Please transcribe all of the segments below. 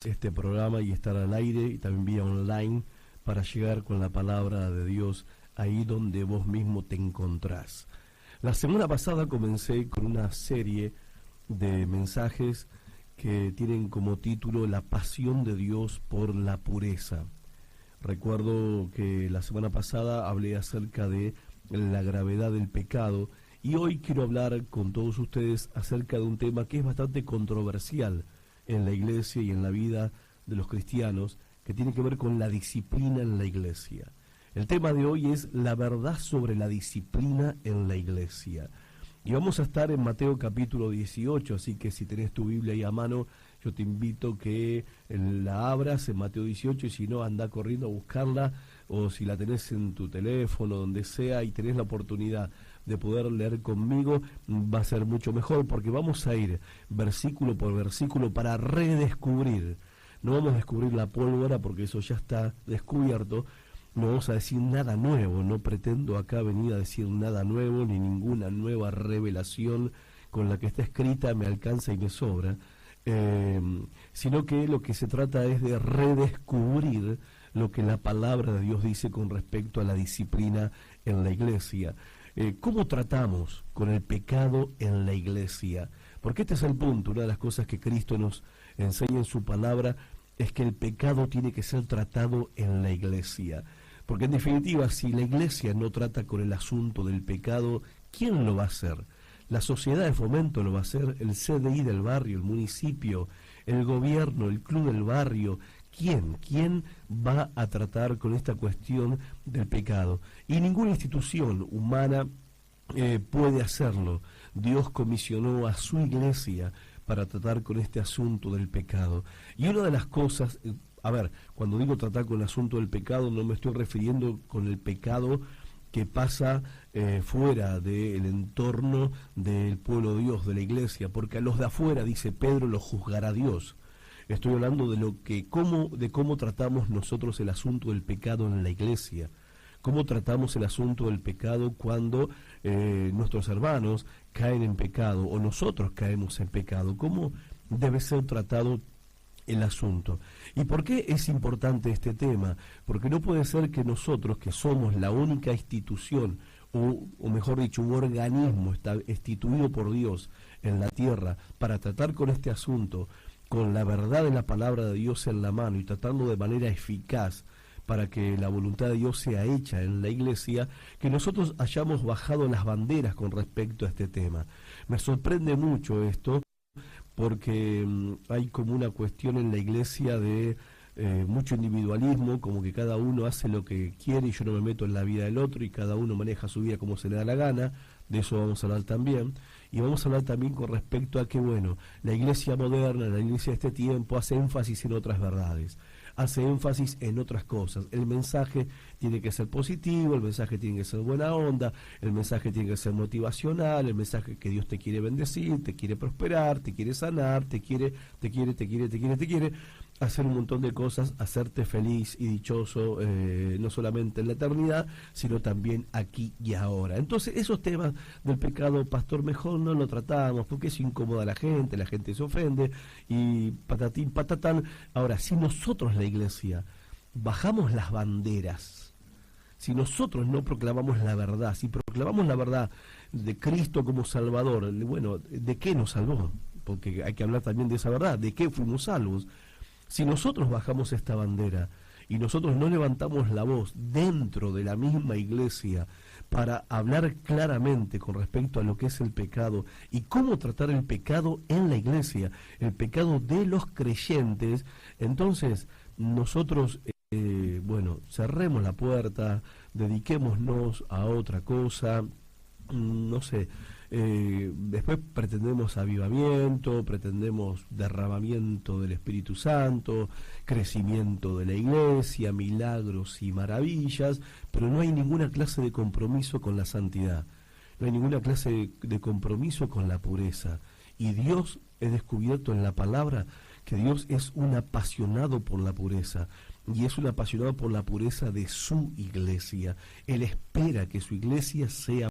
este programa y estar al aire y también vía online para llegar con la palabra de Dios ahí donde vos mismo te encontrás. La semana pasada comencé con una serie de mensajes que tienen como título La pasión de Dios por la pureza. Recuerdo que la semana pasada hablé acerca de la gravedad del pecado y hoy quiero hablar con todos ustedes acerca de un tema que es bastante controversial en la iglesia y en la vida de los cristianos, que tiene que ver con la disciplina en la iglesia. El tema de hoy es la verdad sobre la disciplina en la iglesia. Y vamos a estar en Mateo capítulo 18, así que si tenés tu Biblia ahí a mano, yo te invito que la abras en Mateo 18 y si no, anda corriendo a buscarla, o si la tenés en tu teléfono, donde sea, y tenés la oportunidad de poder leer conmigo, va a ser mucho mejor, porque vamos a ir versículo por versículo para redescubrir. No vamos a descubrir la pólvora porque eso ya está descubierto. No vamos a decir nada nuevo, no pretendo acá venir a decir nada nuevo, ni ninguna nueva revelación con la que está escrita me alcanza y me sobra, sino que lo que se trata es de redescubrir lo que la palabra de Dios dice con respecto a la disciplina en la iglesia. ¿Cómo tratamos con el pecado en la iglesia? Porque este es el punto. Una de las cosas que Cristo nos enseña en su palabra es que el pecado tiene que ser tratado en la iglesia. Porque en definitiva, si la iglesia no trata con el asunto del pecado, ¿quién lo va a hacer? La sociedad de fomento lo va a hacer, el CDI del barrio, el municipio, el gobierno, el club del barrio. ¿Quién? ¿Quién va a tratar con esta cuestión del pecado? Y ninguna institución humana puede hacerlo. Dios comisionó a su iglesia para tratar con este asunto del pecado. Y una de las cosas, cuando digo tratar con el asunto del pecado, no me estoy refiriendo con el pecado que pasa fuera del entorno del pueblo de Dios, de la iglesia, porque a los de afuera, dice Pedro, los juzgará Dios. Estoy hablando de cómo tratamos nosotros el asunto del pecado en la iglesia, cómo tratamos el asunto del pecado cuando nuestros hermanos caen en pecado o nosotros caemos en pecado, cómo debe ser tratado el asunto. ¿Y por qué es importante este tema? Porque no puede ser que nosotros, que somos la única institución, o mejor dicho, un organismo instituido por Dios en la tierra para tratar con este asunto, con la verdad de la palabra de Dios en la mano y tratando de manera eficaz para que la voluntad de Dios sea hecha en la iglesia, que nosotros hayamos bajado las banderas con respecto a este tema. Me sorprende mucho esto, porque hay como una cuestión en la iglesia de mucho individualismo, como que cada uno hace lo que quiere y yo no me meto en la vida del otro y cada uno maneja su vida como se le da la gana. De eso vamos a hablar también. Y vamos a hablar también con respecto a que, la iglesia moderna, la iglesia de este tiempo hace énfasis en otras verdades, hace énfasis en otras cosas. El mensaje tiene que ser positivo, el mensaje tiene que ser buena onda, el mensaje tiene que ser motivacional, el mensaje que Dios te quiere bendecir, te quiere prosperar, te quiere sanar, te quiere hacer un montón de cosas, hacerte feliz y dichoso, no solamente en la eternidad, sino también aquí y ahora. Entonces, esos temas del pecado, pastor, mejor no lo tratamos, porque eso incomoda a la gente se ofende, y patatín, patatán. Ahora, si nosotros, la iglesia, bajamos las banderas, si nosotros no proclamamos la verdad, si proclamamos la verdad de Cristo como Salvador, ¿de qué nos salvó? Porque hay que hablar también de esa verdad, ¿de qué fuimos salvos? Si nosotros bajamos esta bandera y nosotros no levantamos la voz dentro de la misma iglesia para hablar claramente con respecto a lo que es el pecado y cómo tratar el pecado en la iglesia, el pecado de los creyentes, entonces nosotros, cerremos la puerta, dediquémonos a otra cosa, después pretendemos avivamiento, pretendemos derramamiento del Espíritu Santo, crecimiento de la iglesia, milagros y maravillas, pero no hay ninguna clase de compromiso con la santidad, no hay ninguna clase de compromiso con la pureza. Y Dios, he descubierto en la palabra que Dios es un apasionado por la pureza, y es un apasionado por la pureza de su iglesia. Él espera que su iglesia sea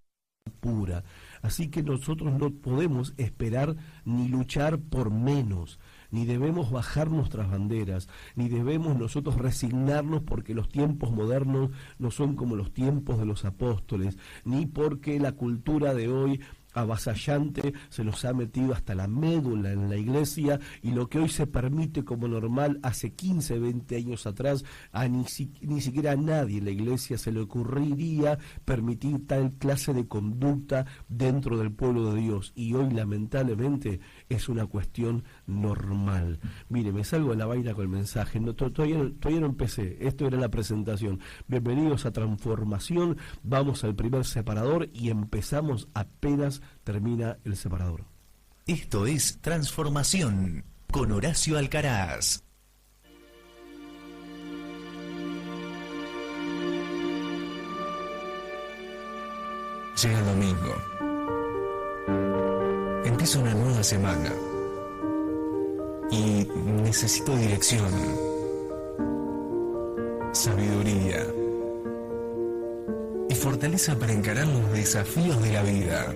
pura. Así que nosotros no podemos esperar ni luchar por menos. ni debemos bajar nuestras banderas, ni debemos nosotros resignarnos porque los tiempos modernos no son como los tiempos de los apóstoles, ni porque la cultura de hoy avasallante se nos ha metido hasta la médula en la iglesia, y lo que hoy se permite como normal hace 15, 20 años atrás ni siquiera a nadie en la iglesia se le ocurriría permitir tal clase de conducta dentro del pueblo de Dios, y hoy lamentablemente es una cuestión normal. Mire, me salgo de la vaina con el mensaje, todavía no empecé, esto era la presentación. Bienvenidos a Transformación, vamos al primer separador y empezamos apenas termina el separador. Esto es Transformación con Horacio Alcaraz. Llega el domingo. Empieza una nueva semana. Y necesito dirección, sabiduría y fortaleza para encarar los desafíos de la vida.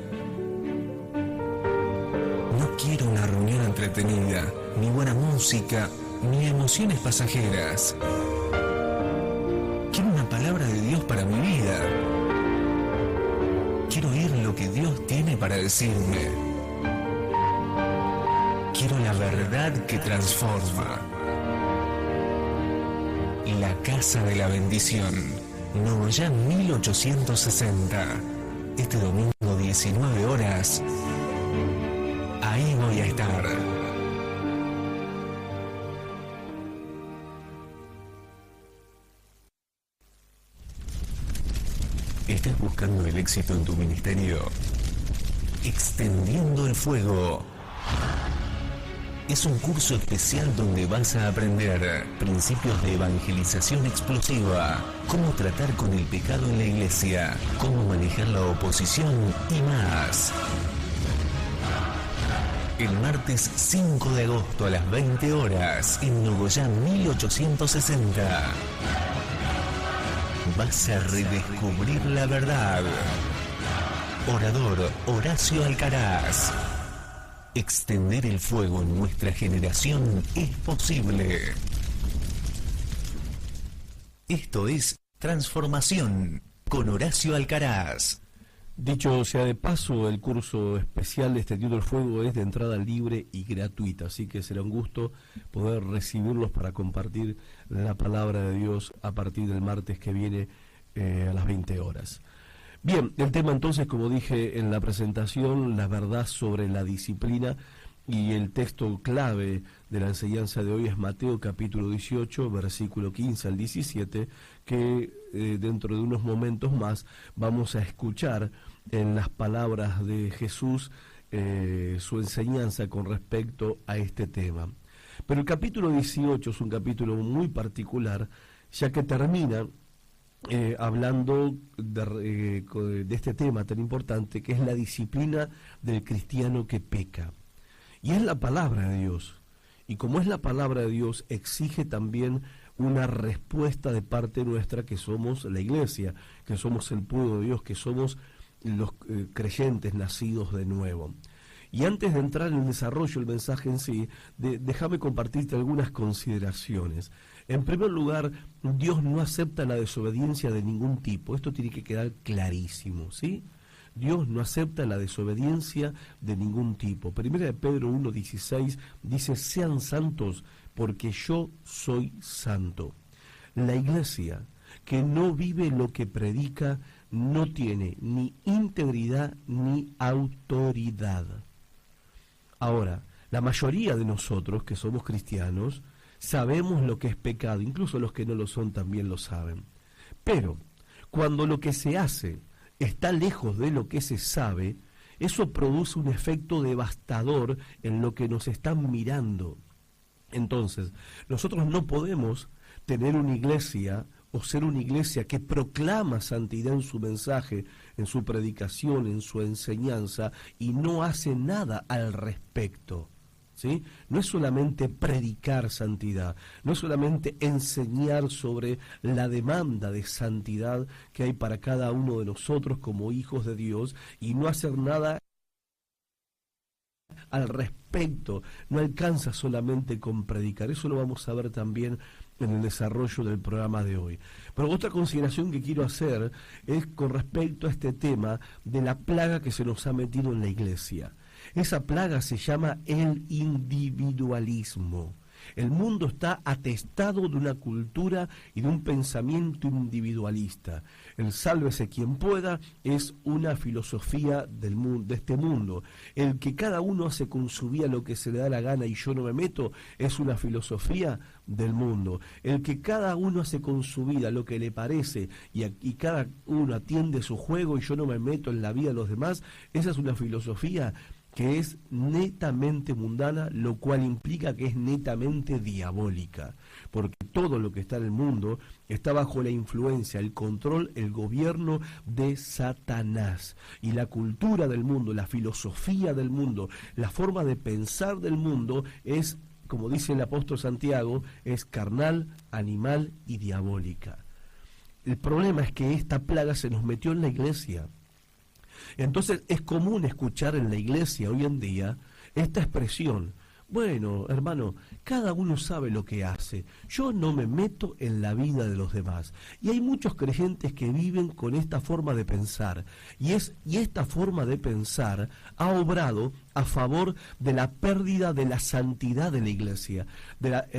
No quiero una reunión entretenida, ni buena música, ni emociones pasajeras. Quiero una palabra de Dios para mi vida. Quiero oír lo que Dios tiene para decirme. Quiero la verdad que transforma. La Casa de la Bendición, Nogoyá 1860. Este domingo 19 horas. Ahí voy a estar. ¿Estás buscando el éxito en tu ministerio? Extendiendo el Fuego. Es un curso especial donde vas a aprender principios de evangelización explosiva, cómo tratar con el pecado en la iglesia, cómo manejar la oposición y más. El martes 5 de agosto a las 20 horas en Nogoyá 1860. Vas a redescubrir la verdad. Orador Horacio Alcaraz. Extender el fuego en nuestra generación es posible. Esto es Transformación con Horacio Alcaraz. Dicho sea de paso, el curso especial de Extendiendo el Fuego es de entrada libre y gratuita, así que será un gusto poder recibirlos para compartir la palabra de Dios a partir del martes que viene a las 20 horas. Bien, el tema entonces, como dije en la presentación, la verdad sobre la disciplina, y el texto clave de la enseñanza de hoy es Mateo capítulo 18, versículo 15 al 17, que dentro de unos momentos más vamos a escuchar en las palabras de Jesús su enseñanza con respecto a este tema. Pero el capítulo 18 es un capítulo muy particular, ya que termina hablando de este tema tan importante que es la disciplina del cristiano que peca. Y es la palabra de Dios. Y como es la palabra de Dios, exige también una respuesta de parte nuestra, que somos la iglesia, que somos el pueblo de Dios, que somos los creyentes nacidos de nuevo. Y antes de entrar en el desarrollo del mensaje en sí, déjame compartirte algunas consideraciones. En primer lugar, Dios no acepta la desobediencia de ningún tipo. Esto tiene que quedar clarísimo, ¿sí? Dios no acepta la desobediencia de ningún tipo. Primera de Pedro 1:16 dice: sean santos porque yo soy santo. La iglesia que no vive lo que predica no tiene ni integridad ni autoridad. Ahora, la mayoría de nosotros que somos cristianos sabemos lo que es pecado, incluso los que no lo son también lo saben. Pero cuando lo que se hace está lejos de lo que se sabe, eso produce un efecto devastador en lo que nos están mirando. Entonces, nosotros no podemos tener una iglesia o ser una iglesia que proclama santidad en su mensaje, en su predicación, en su enseñanza, y no hace nada al respecto. ¿Sí? No es solamente predicar santidad, no es solamente enseñar sobre la demanda de santidad que hay para cada uno de nosotros como hijos de Dios, y no hacer nada al respecto. No alcanza solamente con predicar. Eso lo vamos a ver también en el desarrollo del programa de hoy. Pero otra consideración que quiero hacer es con respecto a este tema de la plaga que se nos ha metido en la iglesia. Esa plaga se llama el individualismo. El mundo está atestado de una cultura y de un pensamiento individualista. El sálvese quien pueda es una filosofía del mundo, de este mundo. El que cada uno hace con su vida lo que se le da la gana y yo no me meto es una filosofía del mundo. El que cada uno hace con su vida lo que le parece y cada uno atiende su juego y yo no me meto en la vida de los demás, esa es una filosofía que es netamente mundana, lo cual implica que es netamente diabólica, porque todo lo que está en el mundo está bajo la influencia, el control, el gobierno de Satanás. Y la cultura del mundo, la filosofía del mundo, la forma de pensar del mundo es, como dice el apóstol Santiago, es carnal, animal y diabólica. El problema es que esta plaga se nos metió en la iglesia. Entonces es común escuchar en la iglesia hoy en día esta expresión: bueno, hermano, cada uno sabe lo que hace, yo no me meto en la vida de los demás. Y hay muchos creyentes que viven con esta forma de pensar, y esta forma de pensar ha obrado a favor de la pérdida de la santidad de la iglesia,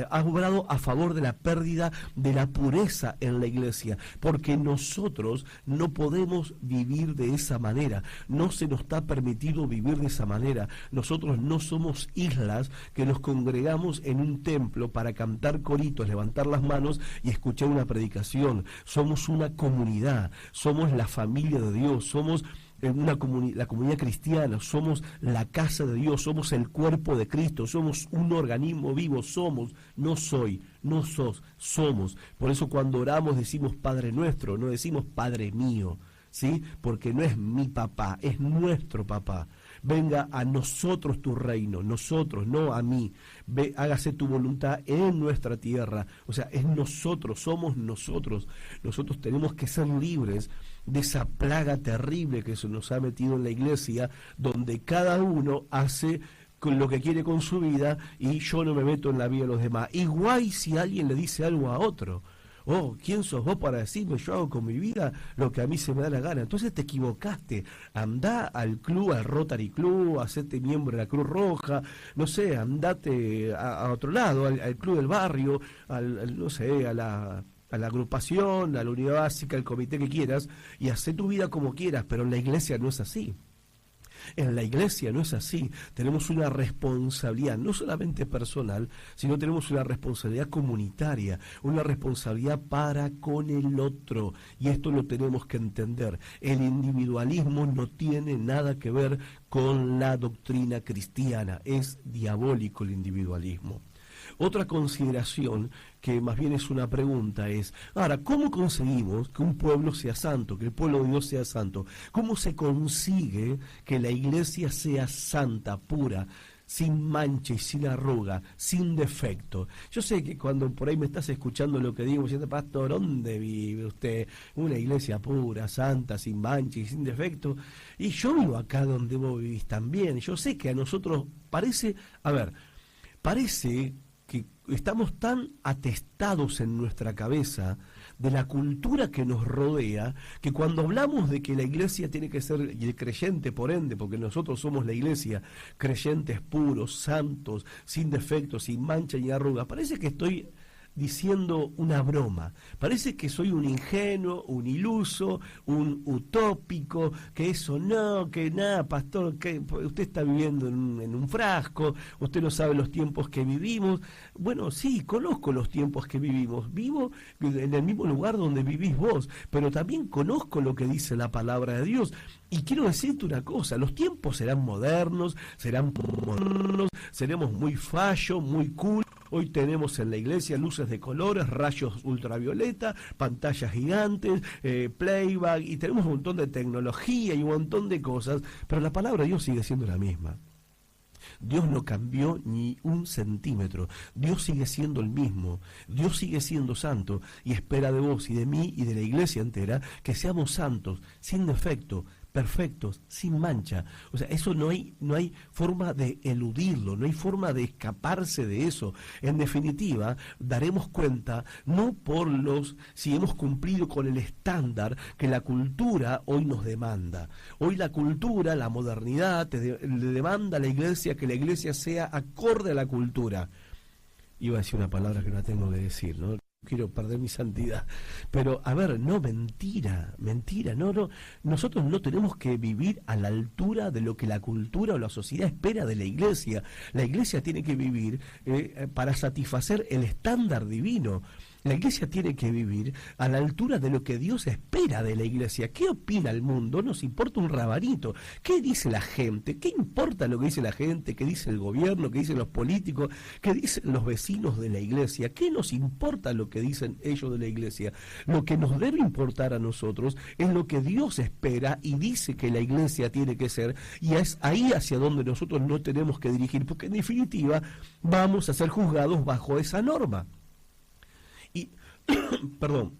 ha obrado a favor de la pérdida de la pureza en la iglesia, porque nosotros no podemos vivir de esa manera, no se nos está permitido vivir de esa manera. Nosotros no somos islas que nos congregamos en un templo para cantar coritos, levantar las manos y escuchar una predicación. Somos una comunidad, somos la familia de Dios, somos la comunidad cristiana, somos la casa de Dios, somos el cuerpo de Cristo, somos un organismo vivo, somos, no soy, no sos, somos. Por eso cuando oramos decimos Padre nuestro, no decimos Padre mío, ¿sí? Porque no es mi papá, es nuestro papá. Venga a nosotros tu reino, nosotros, no a mí. Hágase tu voluntad en nuestra tierra. O sea, es nosotros, somos nosotros. Nosotros tenemos que ser libres de esa plaga terrible que se nos ha metido en la iglesia, donde cada uno hace con lo que quiere con su vida y yo no me meto en la vida de los demás. Igual si alguien le dice algo a otro: oh, ¿quién sos vos para decirme yo hago con mi vida lo que a mí se me da la gana? Entonces te equivocaste. Andá al club, al Rotary Club, hacete miembro de la Cruz Roja, no sé, andate a otro lado, al club del barrio, no sé, a la agrupación, a la unidad básica, al comité que quieras, y hacé tu vida como quieras, pero en la iglesia no es así. En la iglesia no es así. Tenemos una responsabilidad, no solamente personal, sino tenemos una responsabilidad comunitaria, una responsabilidad para con el otro. Y esto lo tenemos que entender. El individualismo no tiene nada que ver con la doctrina cristiana. Es diabólico el individualismo. Otra consideración, que más bien es una pregunta, es: ahora, ¿cómo conseguimos que un pueblo sea santo, que el pueblo de Dios sea santo? ¿Cómo se consigue que la iglesia sea santa, pura, sin mancha y sin arruga, sin defecto? Yo sé que cuando por ahí me estás escuchando lo que digo, diciendo: pastor, ¿dónde vive usted? Una iglesia pura, santa, sin mancha y sin defecto. Y yo vivo acá donde vos vivís también. Yo sé que a nosotros parece que estamos tan atestados en nuestra cabeza de la cultura que nos rodea, que cuando hablamos de que la iglesia tiene que ser, y el creyente por ende, porque nosotros somos la iglesia, creyentes puros, santos, sin defectos, sin mancha ni arruga, parece que estoy diciendo una broma, parece que soy un ingenuo, un iluso, un utópico, que eso no, que nada, pastor, que usted está viviendo en un frasco, usted no sabe los tiempos que vivimos. Bueno, sí, conozco los tiempos que vivimos, vivo en el mismo lugar donde vivís vos, pero también conozco lo que dice la palabra de Dios. Y quiero decirte una cosa: los tiempos serán modernos, seremos muy fallo, muy cool. Hoy tenemos en la iglesia luces de colores, rayos ultravioleta, pantallas gigantes, playback, y tenemos un montón de tecnología y un montón de cosas, pero la palabra de Dios sigue siendo la misma. Dios no cambió ni un centímetro. Dios sigue siendo el mismo. Dios sigue siendo santo y espera de vos y de mí y de la iglesia entera que seamos santos, sin defecto, perfectos, sin mancha. O sea, eso no hay forma de eludirlo, no hay forma de escaparse de eso. En definitiva, daremos cuenta no por si hemos cumplido con el estándar que la cultura hoy nos demanda. Hoy la cultura, la modernidad, le demanda a la iglesia que la iglesia sea acorde a la cultura. Iba a decir una palabra que no tengo que decir, ¿no? Quiero perder mi santidad, pero a ver, no, mentira, no, nosotros no tenemos que vivir a la altura de lo que la cultura o la sociedad espera de la iglesia tiene que vivir para satisfacer el estándar divino. La iglesia tiene que vivir a la altura de lo que Dios espera de la iglesia. ¿Qué opina el mundo? Nos importa un rabanito. ¿Qué dice la gente? ¿Qué importa lo que dice la gente? ¿Qué dice el gobierno? ¿Qué dicen los políticos? ¿Qué dicen los vecinos de la iglesia? ¿Qué nos importa lo que dicen ellos de la iglesia? Lo que nos debe importar a nosotros es lo que Dios espera y dice que la iglesia tiene que ser, y es ahí hacia donde nosotros no tenemos que dirigir, porque en definitiva vamos a ser juzgados bajo esa norma. Y, perdón,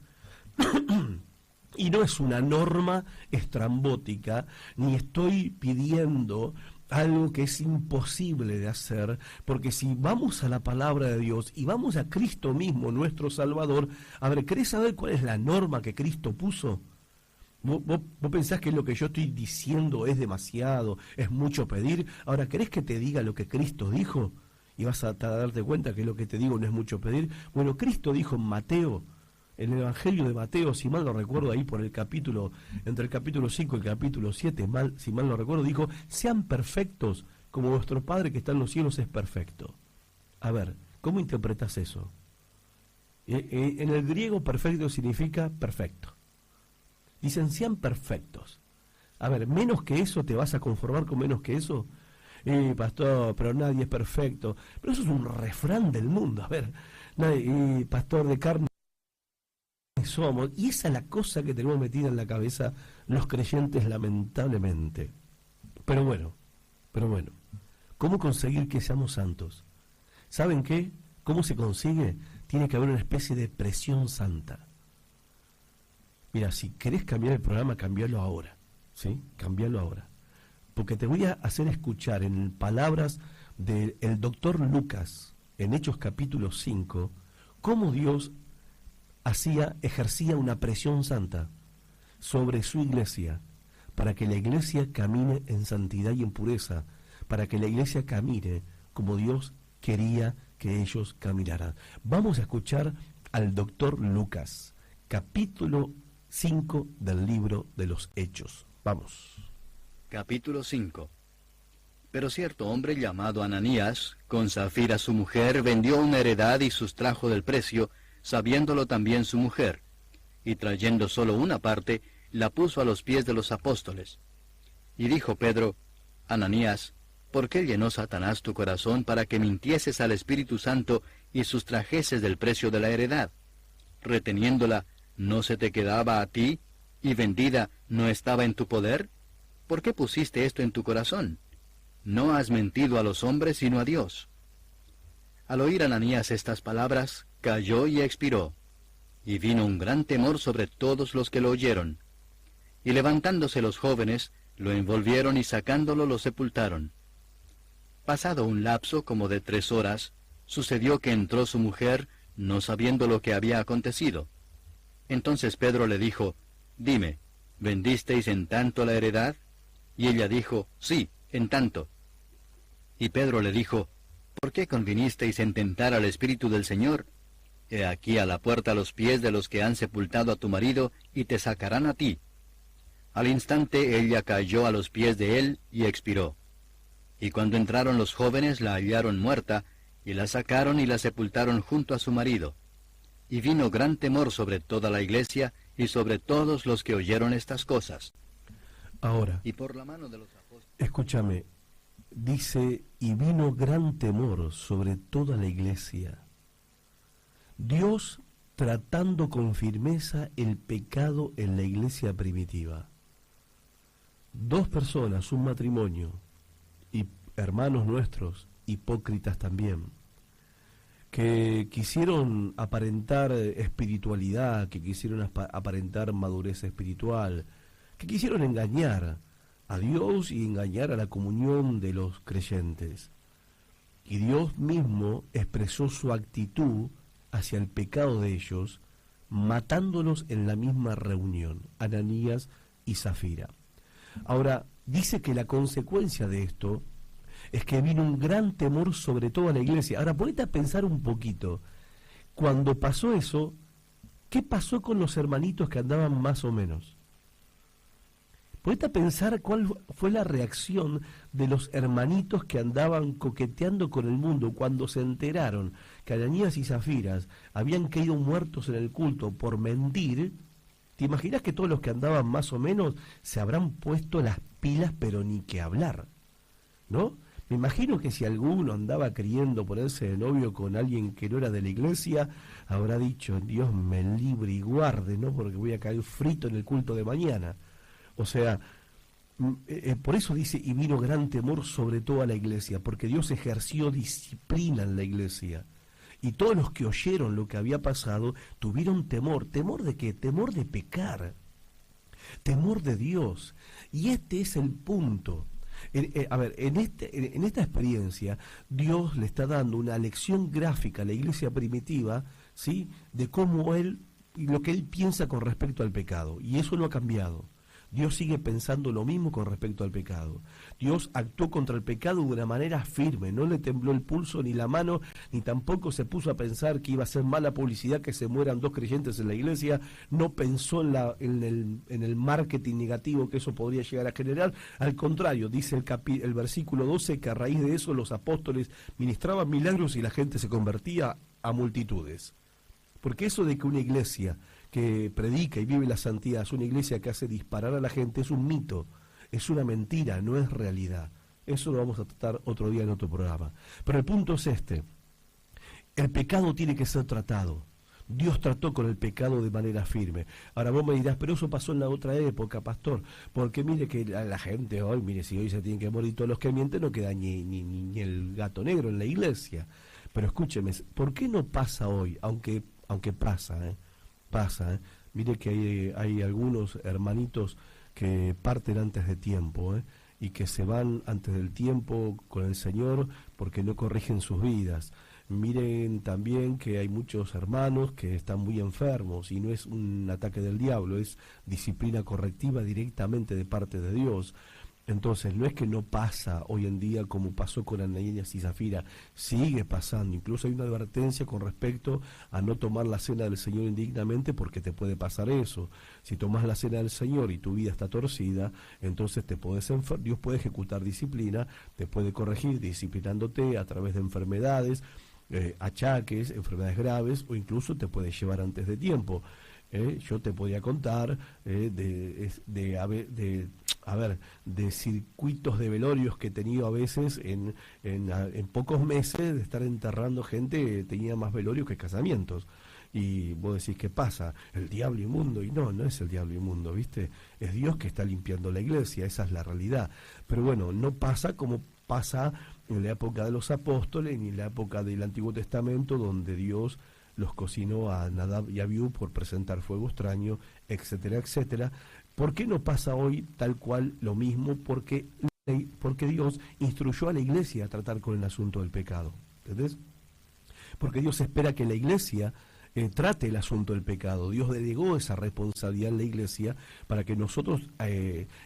y no es una norma estrambótica, ni estoy pidiendo algo que es imposible de hacer, porque si vamos a la palabra de Dios y vamos a Cristo mismo, nuestro Salvador, a ver, ¿querés saber cuál es la norma que Cristo puso? ¿Vos pensás que lo que yo estoy diciendo es demasiado, es mucho pedir? Ahora, ¿querés que te diga lo que Cristo dijo? Y vas a darte cuenta que lo que te digo no es mucho pedir. Bueno, Cristo dijo en Mateo, en el Evangelio de Mateo, si mal no recuerdo, ahí por entre el capítulo 5 y el capítulo 7, si mal no recuerdo, dijo, sean perfectos como vuestro Padre que está en los cielos es perfecto. A ver, ¿cómo interpretas eso? En el griego perfecto significa perfecto. Dicen, sean perfectos. A ver, ¿menos que eso te vas a conformar con menos que eso? Pastor, pero nadie es perfecto. Pero eso es un refrán del mundo. A ver, pastor, de carne somos. Y esa es la cosa que tenemos metida en la cabeza los creyentes, lamentablemente. Pero bueno, ¿cómo conseguir que seamos santos? ¿Saben qué? ¿Cómo se consigue? Tiene que haber una especie de presión santa. Mira, si querés cambiar el programa, cambialo ahora. ¿Sí? Cambialo ahora. Porque te voy a hacer escuchar en palabras del doctor Lucas, en Hechos capítulo 5, cómo Dios ejercía una presión santa sobre su iglesia, para que la iglesia camine en santidad y en pureza, para que la iglesia camine como Dios quería que ellos caminaran. Vamos a escuchar al doctor Lucas, capítulo 5 del libro de los Hechos. Vamos. Capítulo 5. Pero cierto hombre llamado Ananías, con Zafira su mujer, vendió una heredad y sustrajo del precio, sabiéndolo también su mujer, y trayendo solo una parte, la puso a los pies de los apóstoles. Y dijo Pedro, Ananías, ¿por qué llenó Satanás tu corazón para que mintieses al Espíritu Santo y sustrajeses del precio de la heredad? Reteniéndola, ¿no se te quedaba a ti? ¿Y vendida no estaba en tu poder? ¿Por qué pusiste esto en tu corazón? No has mentido a los hombres sino a Dios. Al oír Ananías estas palabras, cayó y expiró. Y vino un gran temor sobre todos los que lo oyeron. Y levantándose los jóvenes, lo envolvieron y sacándolo lo sepultaron. Pasado un lapso como de 3 horas, sucedió que entró su mujer, no sabiendo lo que había acontecido. Entonces Pedro le dijo, Dime, ¿vendisteis en tanto la heredad? Y ella dijo, Sí, en tanto. Y Pedro le dijo, ¿por qué convinisteis en tentar al Espíritu del Señor? He aquí a la puerta los pies de los que han sepultado a tu marido, y te sacarán a ti. Al instante ella cayó a los pies de él, y expiró. Y cuando entraron los jóvenes la hallaron muerta, y la sacaron y la sepultaron junto a su marido. Y vino gran temor sobre toda la iglesia, y sobre todos los que oyeron estas cosas. Ahora, Y por la mano de los apóstoles... escúchame, dice, y vino gran temor sobre toda la iglesia. Dios tratando con firmeza el pecado en la iglesia primitiva. 2 personas, un matrimonio, y hermanos nuestros, hipócritas también, que quisieron aparentar espiritualidad, que quisieron aparentar madurez espiritual, que quisieron engañar a Dios y engañar a la comunión de los creyentes. Y Dios mismo expresó su actitud hacia el pecado de ellos, matándolos en la misma reunión, Ananías y Zafira. Ahora, dice que la consecuencia de esto es que vino un gran temor sobre toda la iglesia. Ahora, ponete a pensar un poquito. Cuando pasó eso, ¿qué pasó con los hermanitos que andaban más o menos? Ponete a pensar cuál fue la reacción de los hermanitos que andaban coqueteando con el mundo cuando se enteraron que Ananías y Zafiras habían caído muertos en el culto por mentir. ¿Te imaginas que todos los que andaban más o menos se habrán puesto las pilas, pero ni que hablar? ¿No? Me imagino que si alguno andaba queriendo ponerse de novio con alguien que no era de la iglesia, habrá dicho, Dios me libre y guarde, ¿no? Porque voy a caer frito en el culto de mañana. O sea, por eso dice, y vino gran temor sobre toda la iglesia, porque Dios ejerció disciplina en la iglesia. Y todos los que oyeron lo que había pasado tuvieron temor. ¿Temor de qué? Temor de pecar. Temor de Dios. Y este es el punto. A ver, en esta experiencia, Dios le está dando una lección gráfica a la iglesia primitiva, ¿sí?, de cómo Él, y lo que Él piensa con respecto al pecado. Y eso no ha cambiado. Dios sigue pensando lo mismo con respecto al pecado. Dios actuó contra el pecado de una manera firme, no le tembló el pulso ni la mano, ni tampoco se puso a pensar que iba a ser mala publicidad que se mueran 2 creyentes en la iglesia, no pensó en el marketing negativo que eso podría llegar a generar. Al contrario, dice el versículo 12 que a raíz de eso los apóstoles ministraban milagros y la gente se convertía a multitudes. Porque eso de que una iglesia que predica y vive la santidad es una iglesia que hace disparar a la gente es un mito, es una mentira, no es realidad. Eso lo vamos a tratar otro día en otro programa. Pero el punto es este: el pecado tiene que ser tratado. Dios trató con el pecado de manera firme. Ahora vos me dirás, pero eso pasó en la otra época, pastor, porque mire que la gente hoy, mire, si hoy se tienen que morir todos los que mienten, no queda ni el gato negro en la iglesia. Pero escúcheme, ¿por qué no pasa hoy? Aunque pasa, pasa. Mire que hay algunos hermanitos que parten antes de tiempo, y que se van antes del tiempo con el Señor porque no corrigen sus vidas. Miren también que hay muchos hermanos que están muy enfermos y no es un ataque del diablo, es disciplina correctiva directamente de parte de Dios. Entonces, no es que no pasa hoy en día como pasó con Ananías y Zafira, sigue pasando. Incluso hay una advertencia con respecto a no tomar la cena del Señor indignamente porque te puede pasar eso. Si tomas la cena del Señor y tu vida está torcida, entonces Dios puede ejecutar disciplina, te puede corregir disciplinándote a través de enfermedades, achaques, enfermedades graves, o incluso te puede llevar antes de tiempo. Yo te podía contar de circuitos de velorios que he tenido a veces en pocos meses de estar enterrando gente. Tenía más velorios que casamientos. Y vos decís, ¿qué pasa? El diablo inmundo. Y no es el diablo inmundo, ¿viste? Es Dios que está limpiando la iglesia, esa es la realidad. Pero bueno, no pasa como pasa en la época de los apóstoles ni en la época del Antiguo Testamento, donde Dios los cocinó a Nadab y Abiú por presentar fuego extraño, etcétera, etcétera. ¿Por qué no pasa hoy tal cual lo mismo? Porque Dios instruyó a la iglesia a tratar con el asunto del pecado, ¿entendés? Porque Dios espera que la iglesia trate el asunto del pecado. Dios delegó esa responsabilidad en la iglesia para que nosotros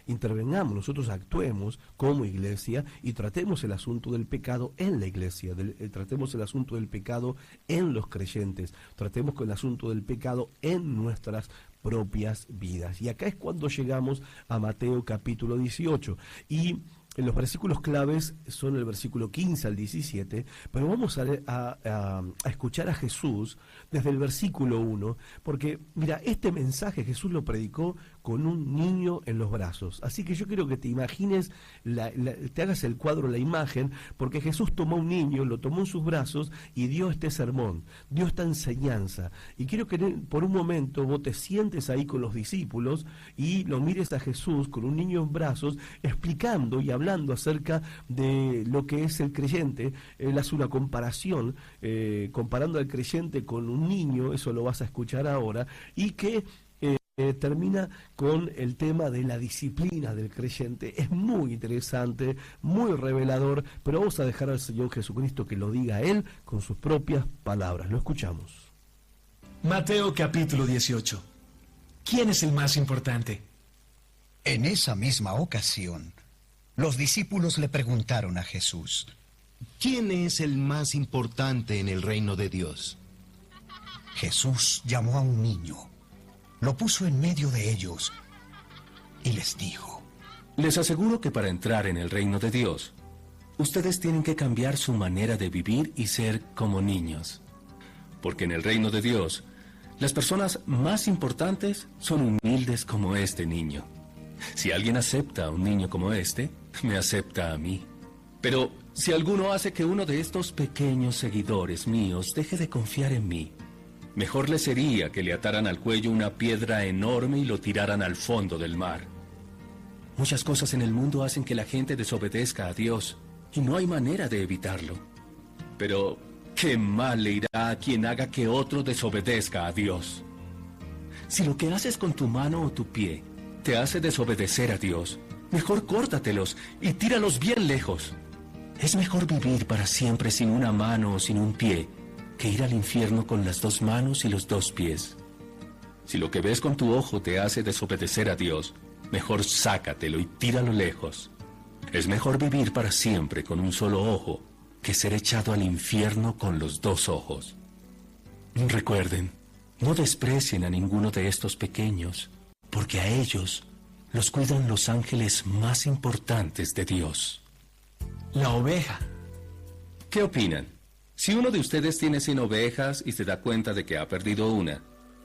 intervengamos, nosotros actuemos como iglesia y tratemos el asunto del pecado en la iglesia, tratemos el asunto del pecado en los creyentes, tratemos con el asunto del pecado en nuestras propias vidas. Y acá es cuando llegamos a Mateo capítulo 18. Y en los versículos claves son el versículo 15 al 17, pero vamos a escuchar a Jesús desde el versículo 1, porque mira, este mensaje Jesús lo predicó con un niño en los brazos. Así que yo quiero que te imagines, te hagas el cuadro, la imagen, porque Jesús tomó un niño, lo tomó en sus brazos y dio este sermón, dio esta enseñanza. Y quiero que por un momento vos te sientes ahí con los discípulos y lo mires a Jesús con un niño en brazos, explicando y hablando acerca de lo que es el creyente. Él hace una comparación, comparando al creyente con un niño, eso lo vas a escuchar ahora, y que termina con el tema de la disciplina del creyente. Es muy interesante, muy revelador, pero vamos a dejar al Señor Jesucristo que lo diga Él con sus propias palabras. Lo escuchamos. Mateo capítulo 18. ¿Quién es el más importante? En esa misma ocasión, los discípulos le preguntaron a Jesús: ¿quién es el más importante en el reino de Dios? Jesús llamó a un niño, lo puso en medio de ellos y les dijo: Les aseguro que para entrar en el reino de Dios, ustedes tienen que cambiar su manera de vivir y ser como niños. Porque en el reino de Dios, las personas más importantes son humildes como este niño. Si alguien acepta a un niño como este, me acepta a mí. Pero si alguno hace que uno de estos pequeños seguidores míos deje de confiar en mí, mejor le sería que le ataran al cuello una piedra enorme y lo tiraran al fondo del mar. Muchas cosas en el mundo hacen que la gente desobedezca a Dios, y no hay manera de evitarlo. Pero qué mal le irá a quien haga que otro desobedezca a Dios. Si lo que haces con tu mano o tu pie te hace desobedecer a Dios, mejor córtatelos y tíralos bien lejos. Es mejor vivir para siempre sin una mano o sin un pie que ir al infierno con las dos manos y los dos pies. Si lo que ves con tu ojo te hace desobedecer a Dios, mejor sácatelo y tíralo lejos. Es mejor vivir para siempre con un solo ojo que ser echado al infierno con los dos ojos. Recuerden, no desprecien a ninguno de estos pequeños, porque a ellos los cuidan los ángeles más importantes de Dios. La oveja. ¿Qué opinan? Si uno de ustedes tiene 100 ovejas y se da cuenta de que ha perdido una,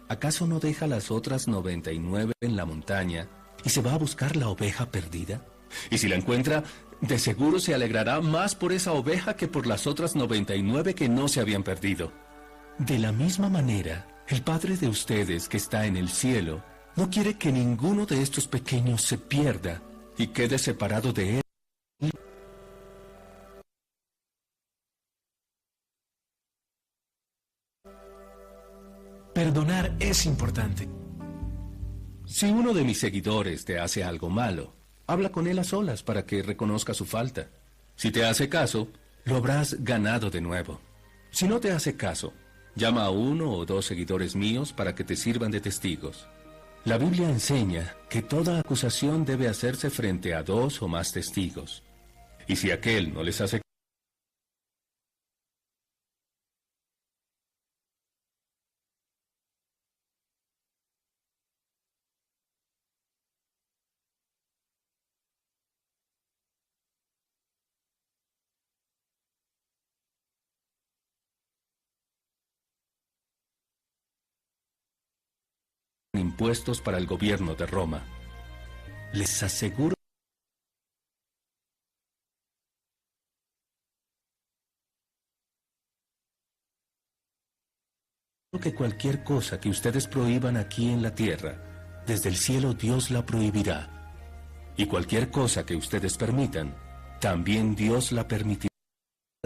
¿acaso no deja las otras 99 en la montaña y se va a buscar la oveja perdida? Y si la encuentra, de seguro se alegrará más por esa oveja que por las otras 99 que no se habían perdido. De la misma manera, el Padre de ustedes que está en el cielo no quiere que ninguno de estos pequeños se pierda y quede separado de él. Perdonar es importante. Si uno de mis seguidores te hace algo malo, habla con él a solas para que reconozca su falta. Si te hace caso, lo habrás ganado de nuevo. Si no te hace caso, llama a 1 o 2 seguidores míos para que te sirvan de testigos. La Biblia enseña que toda acusación debe hacerse frente a 2 o más testigos. Y si aquel no les hace impuestos para el gobierno de Roma, les aseguro que cualquier cosa que ustedes prohíban aquí en la tierra, desde el cielo Dios la prohibirá. Y cualquier cosa que ustedes permitan, también Dios la permitirá.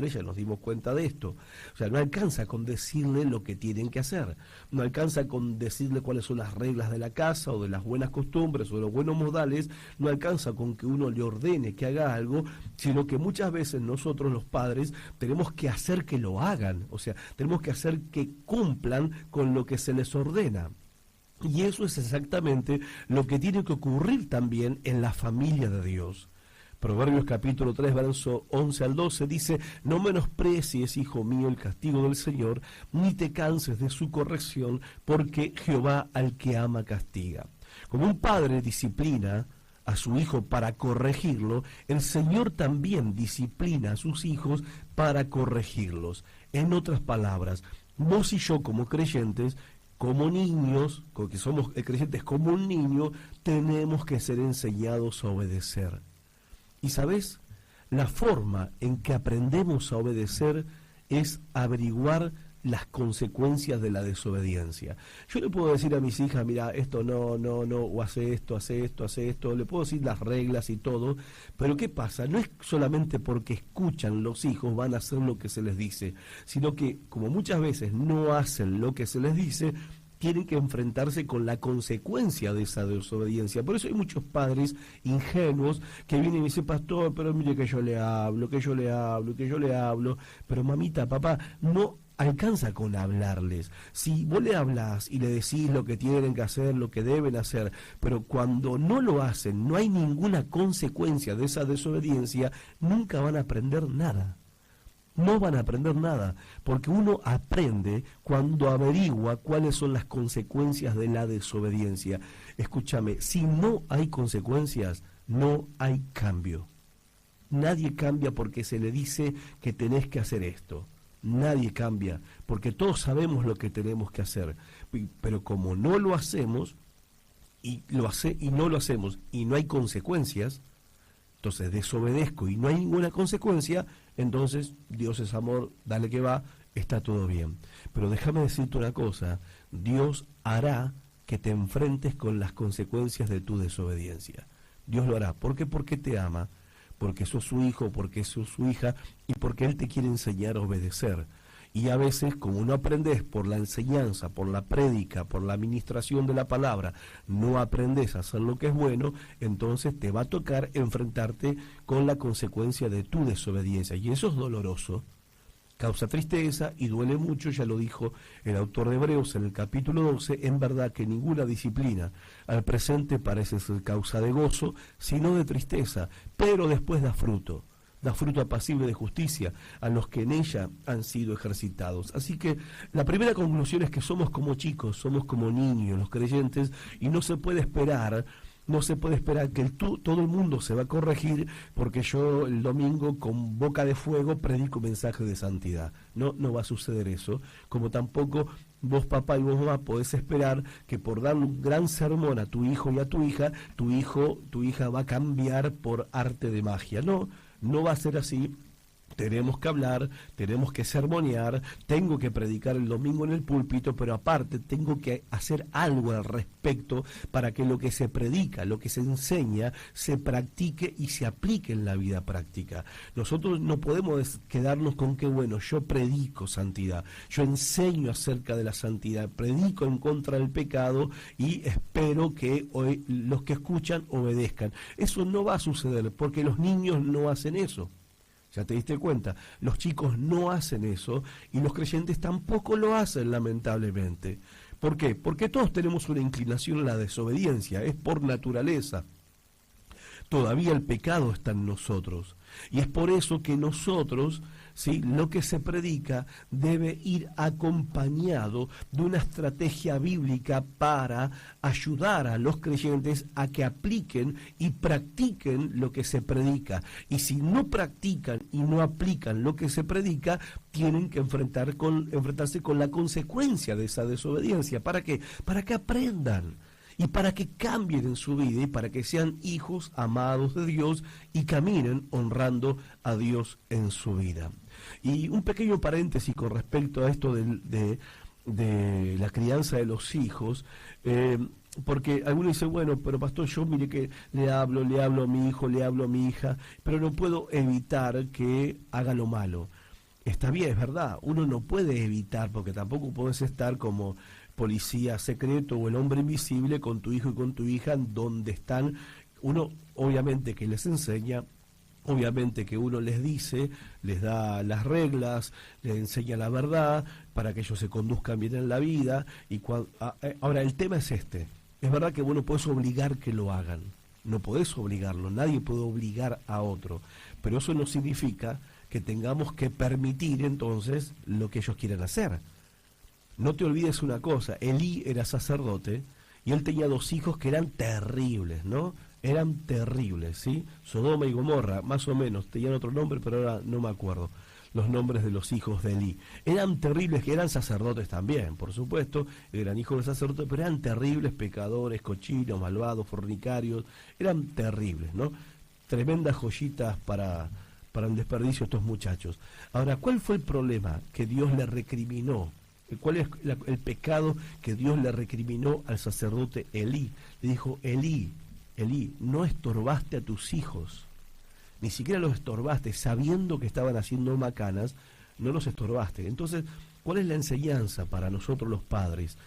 Ya nos dimos cuenta de esto. O sea, no alcanza con decirle lo que tienen que hacer. No alcanza con decirle cuáles son las reglas de la casa o de las buenas costumbres o de los buenos modales. No alcanza con que uno le ordene que haga algo, sino que muchas veces nosotros los padres tenemos que hacer que lo hagan. O sea, tenemos que hacer que cumplan con lo que se les ordena. Y eso es exactamente lo que tiene que ocurrir también en la familia de Dios. Proverbios capítulo 3, verso 11 al 12 dice: no menosprecies, hijo mío, el castigo del Señor, ni te canses de su corrección, porque Jehová al que ama castiga. Como un padre disciplina a su hijo para corregirlo, el Señor también disciplina a sus hijos para corregirlos. En otras palabras, vos y yo como creyentes, como niños, que somos creyentes como un niño, tenemos que ser enseñados a obedecer. Y ¿sabes? La forma en que aprendemos a obedecer es averiguar las consecuencias de la desobediencia. Yo le puedo decir a mis hijas: mira, esto no, o hace esto, le puedo decir las reglas y todo, pero ¿qué pasa? No es solamente porque escuchan los hijos van a hacer lo que se les dice, sino que como muchas veces no hacen lo que se les dice, tienen que enfrentarse con la consecuencia de esa desobediencia. Por eso hay muchos padres ingenuos que vienen y me dicen, pastor, pero mire que yo le hablo, pero mamita, papá, no alcanza con hablarles. Si vos le hablás y le decís lo que tienen que hacer, lo que deben hacer, pero cuando no lo hacen, no hay ninguna consecuencia de esa desobediencia, nunca van a aprender nada. No van a aprender nada, porque uno aprende cuando averigua cuáles son las consecuencias de la desobediencia. Escúchame, si no hay consecuencias, no hay cambio. Nadie cambia porque se le dice que tenés que hacer esto. Nadie cambia, porque todos sabemos lo que tenemos que hacer, pero como no lo hacemos, y no lo hacemos, y no hay consecuencias, entonces desobedezco y no hay ninguna consecuencia, entonces Dios es amor, dale que va, está todo bien. Pero déjame decirte una cosa, Dios hará que te enfrentes con las consecuencias de tu desobediencia. Dios lo hará. ¿Por qué? Porque te ama, porque sos su hijo, porque sos su hija y porque Él te quiere enseñar a obedecer. Y a veces, como no aprendes por la enseñanza, por la prédica, por la administración de la palabra, no aprendes a hacer lo que es bueno, entonces te va a tocar enfrentarte con la consecuencia de tu desobediencia. Y eso es doloroso, causa tristeza y duele mucho, ya lo dijo el autor de Hebreos en el capítulo 12, en verdad que ninguna disciplina al presente parece ser causa de gozo, sino de tristeza, pero después da fruto apacible de justicia a los que en ella han sido ejercitados. Así que la primera conclusión es que somos como chicos, somos como niños, los creyentes, y no se puede esperar que todo el mundo se va a corregir porque yo el domingo con boca de fuego predico mensajes de santidad. No va a suceder eso, como tampoco vos papá y vos mamá podés esperar que por darle un gran sermón a tu hijo y a tu hija, tu hija va a cambiar por arte de magia. No va a ser así. Tenemos que hablar, tenemos que sermonear, tengo que predicar el domingo en el púlpito, pero aparte tengo que hacer algo al respecto para que lo que se predica, lo que se enseña, se practique y se aplique en la vida práctica. Nosotros no podemos quedarnos con que, bueno, yo predico santidad, yo enseño acerca de la santidad, predico en contra del pecado y espero que los que escuchan obedezcan. Eso no va a suceder porque los niños no hacen eso. Ya te diste cuenta, los chicos no hacen eso y los creyentes tampoco lo hacen, lamentablemente. ¿Por qué? Porque todos tenemos una inclinación a la desobediencia, es por naturaleza. Todavía el pecado está en nosotros y es por eso que nosotros, ¿sí?, lo que se predica debe ir acompañado de una estrategia bíblica para ayudar a los creyentes a que apliquen y practiquen lo que se predica. Y si no practican y no aplican lo que se predica, tienen que enfrentarse con la consecuencia de esa desobediencia. ¿Para qué? Para que aprendan. Y para que cambien en su vida y para que sean hijos amados de Dios y caminen honrando a Dios en su vida. Y un pequeño paréntesis con respecto a esto de la crianza de los hijos, porque algunos dicen, bueno, pero pastor, yo mire que le hablo a mi hijo, le hablo a mi hija, pero no puedo evitar que haga lo malo. Está bien, es verdad, uno no puede evitar, porque tampoco puedes estar como policía secreto o el hombre invisible con tu hijo y con tu hija donde están. Uno obviamente que les enseña, obviamente que uno les dice, les da las reglas, les enseña la verdad para que ellos se conduzcan bien en la vida. Ahora el tema es este, es verdad que vos no podés obligar que lo hagan, no podés obligarlo, nadie puede obligar a otro, pero eso no significa que tengamos que permitir entonces lo que ellos quieran hacer. No te olvides una cosa, Elí era sacerdote y él tenía 2 hijos que eran terribles, ¿no? Eran terribles, ¿sí? Sodoma y Gomorra, más o menos, tenían otro nombre, pero ahora no me acuerdo los nombres de los hijos de Elí. Eran terribles, que eran sacerdotes también, por supuesto, eran hijos de sacerdotes, pero eran terribles pecadores, cochinos, malvados, fornicarios, eran terribles, ¿no? Tremendas joyitas para el desperdicio estos muchachos. Ahora, ¿cuál fue el problema que Dios le recriminó? ¿Cuál es el pecado que Dios le recriminó al sacerdote Elí? Le dijo, Elí, no estorbaste a tus hijos, ni siquiera los estorbaste, sabiendo que estaban haciendo macanas, no los estorbaste. Entonces, ¿cuál es la enseñanza para nosotros los padres?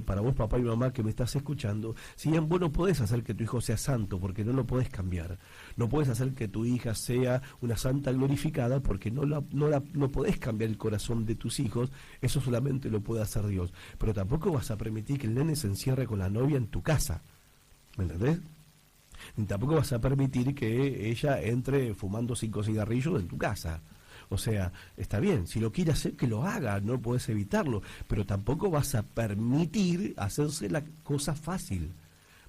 para vos, papá y mamá, que me estás escuchando, si bien vos no podés hacer que tu hijo sea santo, porque no lo podés cambiar, no podés hacer que tu hija sea una santa glorificada, porque no podés cambiar el corazón de tus hijos, eso solamente lo puede hacer Dios, pero tampoco vas a permitir que el nene se encierre con la novia en tu casa, ¿me entendés? Ni tampoco vas a permitir que ella entre fumando 5 cigarrillos en tu casa. O sea, está bien, si lo quiere hacer, que lo haga, no puedes evitarlo, pero tampoco vas a permitir hacerse la cosa fácil.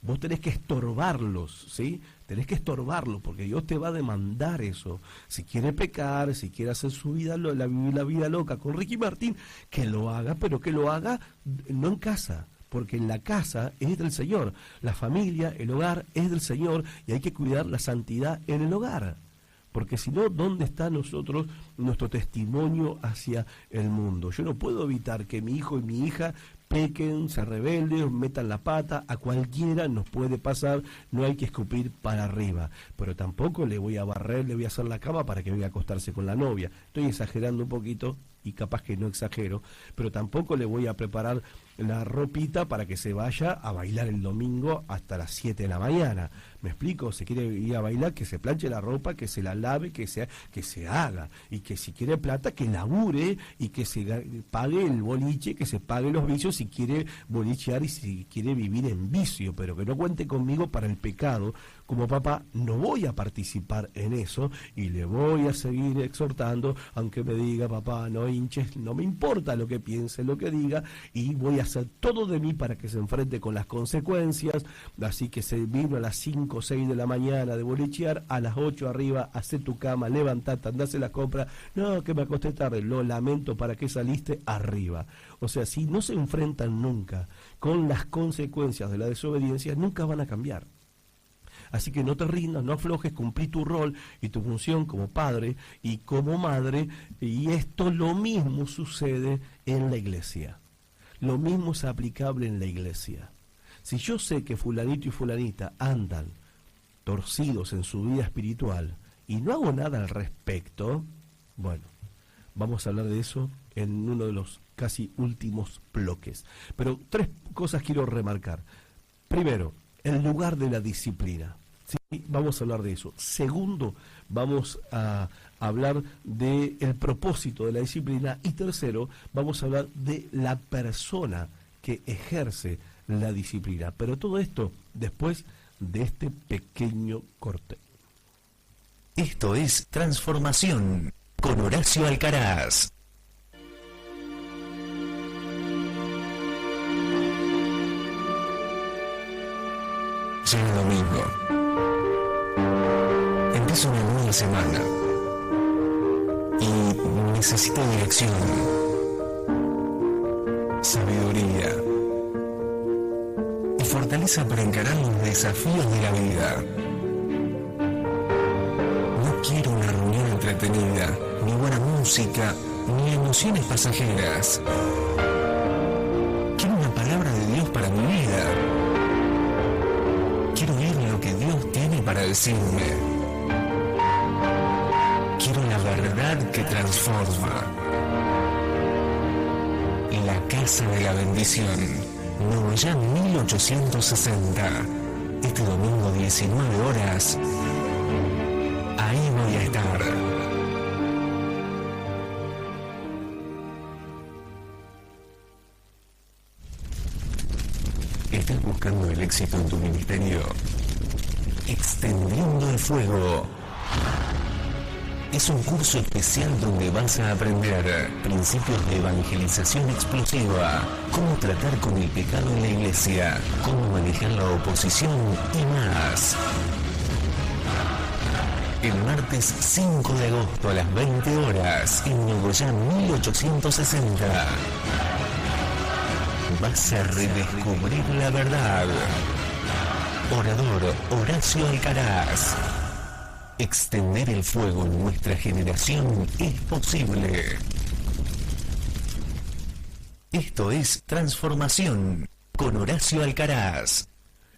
Vos tenés que estorbarlos, ¿sí? Tenés que estorbarlos, porque Dios te va a demandar eso. Si quiere pecar, si quiere hacer su vida, la vida loca con Ricky Martin, que lo haga, pero que lo haga no en casa, porque la casa es del Señor, la familia, el hogar es del Señor, y hay que cuidar la santidad en el hogar. Porque si no, ¿dónde está nuestro testimonio hacia el mundo? Yo no puedo evitar que mi hijo y mi hija pequen, se rebelden, metan la pata, a cualquiera nos puede pasar, no hay que escupir para arriba, pero tampoco le voy a barrer, le voy a hacer la cama para que venga a acostarse con la novia. Estoy exagerando un poquito, y capaz que no exagero, pero tampoco le voy a preparar la ropita para que se vaya a bailar el domingo hasta las 7 de la mañana. ¿Me explico? Se quiere ir a bailar, que se planche la ropa, que se la lave, que se haga, y que si quiere plata, que labure, y que se pague el boliche, que se pague los vicios si quiere bolichear y si quiere vivir en vicio, pero que no cuente conmigo para el pecado. Como papá no voy a participar en eso y le voy a seguir exhortando, aunque me diga, papá, no hinches, no me importa lo que piense, lo que diga, y voy a hacer todo de mí para que se enfrente con las consecuencias. Así que se vino a las 5 o 6 de la mañana de bolichear, a las 8 arriba, hace tu cama, levantate, andase la compra, no, que me acosté tarde, lo lamento, ¿para qué saliste? Arriba. O sea, si no se enfrentan nunca con las consecuencias de la desobediencia, nunca van a cambiar. Así que no te rindas, no aflojes, cumplí tu rol y tu función como padre y como madre, y esto lo mismo sucede en la iglesia. Lo mismo es aplicable en la iglesia. Si yo sé que fulanito y fulanita andan torcidos en su vida espiritual y no hago nada al respecto, bueno, vamos a hablar de eso en uno de los casi últimos bloques. Pero 3 cosas quiero remarcar. Primero, el lugar de la disciplina. ¿Sí? Vamos a hablar de eso. Segundo, vamos a hablar del propósito de la disciplina. Y tercero, vamos a hablar de la persona que ejerce la disciplina. Pero todo esto después de este pequeño corte. Esto es Transformación con Horacio Alcaraz. Llega el domingo. Empieza una nueva semana. Y necesito dirección, sabiduría y fortaleza para encarar los desafíos de la vida. No quiero una reunión entretenida, ni buena música, ni emociones pasajeras. Quiero una palabra de Dios para mi vida. Quiero oír lo que Dios tiene para decirme. Quiero la verdad que transforma. La Casa de la Bendición, Nogoyán 1860. Este domingo 19 horas. Ahí voy a estar. ¿Estás buscando el éxito en tu ministerio? Extendiendo el Fuego. Es un curso especial donde vas a aprender principios de evangelización explosiva, cómo tratar con el pecado en la iglesia, cómo manejar la oposición y más. El martes 5 de agosto a las 20 horas en Nogoyán 1860. Vas a redescubrir la verdad. Orador Horacio Alcaraz. Extender el fuego en nuestra generación es posible. Esto es Transformación con Horacio Alcaraz.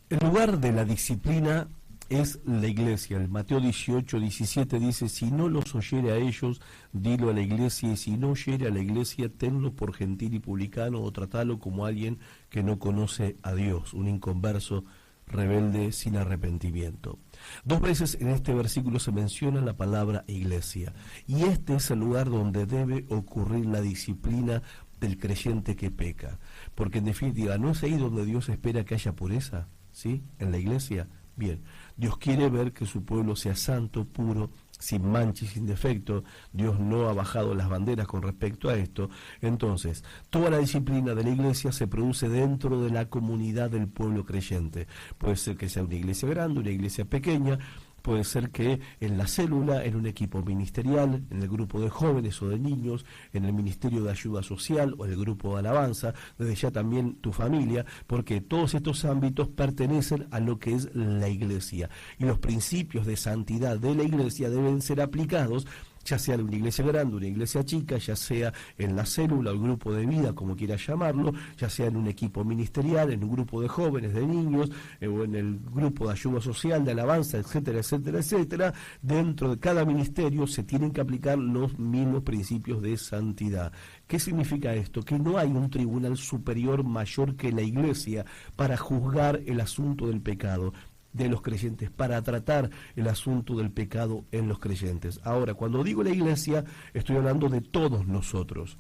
El lugar de la disciplina es la iglesia. El Mateo 18:17 dice: si no los oyere a ellos, dilo a la iglesia, y si no oyere a la iglesia, tenlo por gentil y publicano, o tratalo como alguien que no conoce a Dios, un inconverso, rebelde, sin arrepentimiento. 2 veces en este versículo se menciona la palabra iglesia, y este es el lugar donde debe ocurrir la disciplina del creyente que peca, porque en definitiva, ¿no es ahí donde Dios espera que haya pureza? ¿Sí? En la iglesia. Bien, Dios quiere ver que su pueblo sea santo, puro, sin mancha y sin defecto. Dios no ha bajado las banderas con respecto a esto. Entonces, toda la disciplina de la iglesia se produce dentro de la comunidad del pueblo creyente. Puede ser que sea una iglesia grande, una iglesia pequeña. Puede ser que en la célula, en un equipo ministerial, en el grupo de jóvenes o de niños, en el ministerio de ayuda social o el grupo de alabanza, desde ya también tu familia, porque todos estos ámbitos pertenecen a lo que es la iglesia. Y los principios de santidad de la iglesia deben ser aplicados, ya sea en una iglesia grande, una iglesia chica, ya sea en la célula o el grupo de vida, como quieras llamarlo, ya sea en un equipo ministerial, en un grupo de jóvenes, de niños, o en el grupo de ayuda social, de alabanza, etcétera, etcétera, etcétera. Dentro de cada ministerio se tienen que aplicar los mismos principios de santidad. ¿Qué significa esto? Que no hay un tribunal superior mayor que la iglesia para juzgar el asunto del pecado de los creyentes, para tratar el asunto del pecado en los creyentes. Ahora, cuando digo la iglesia, estoy hablando de todos nosotros,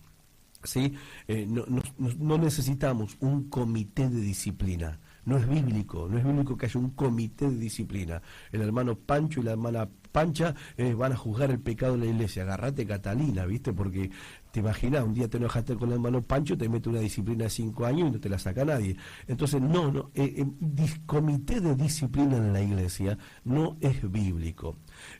¿sí? No necesitamos un comité de disciplina. No es bíblico que haya un comité de disciplina. El hermano Pancho y la hermana Pancha van a juzgar el pecado en la iglesia. Agarrate, Catalina, ¿viste? Porque te imaginas, un día te enojaste con el hermano Pancho, te mete una disciplina de 5 años y no te la saca nadie. Entonces, comité de disciplina en la iglesia no es bíblico.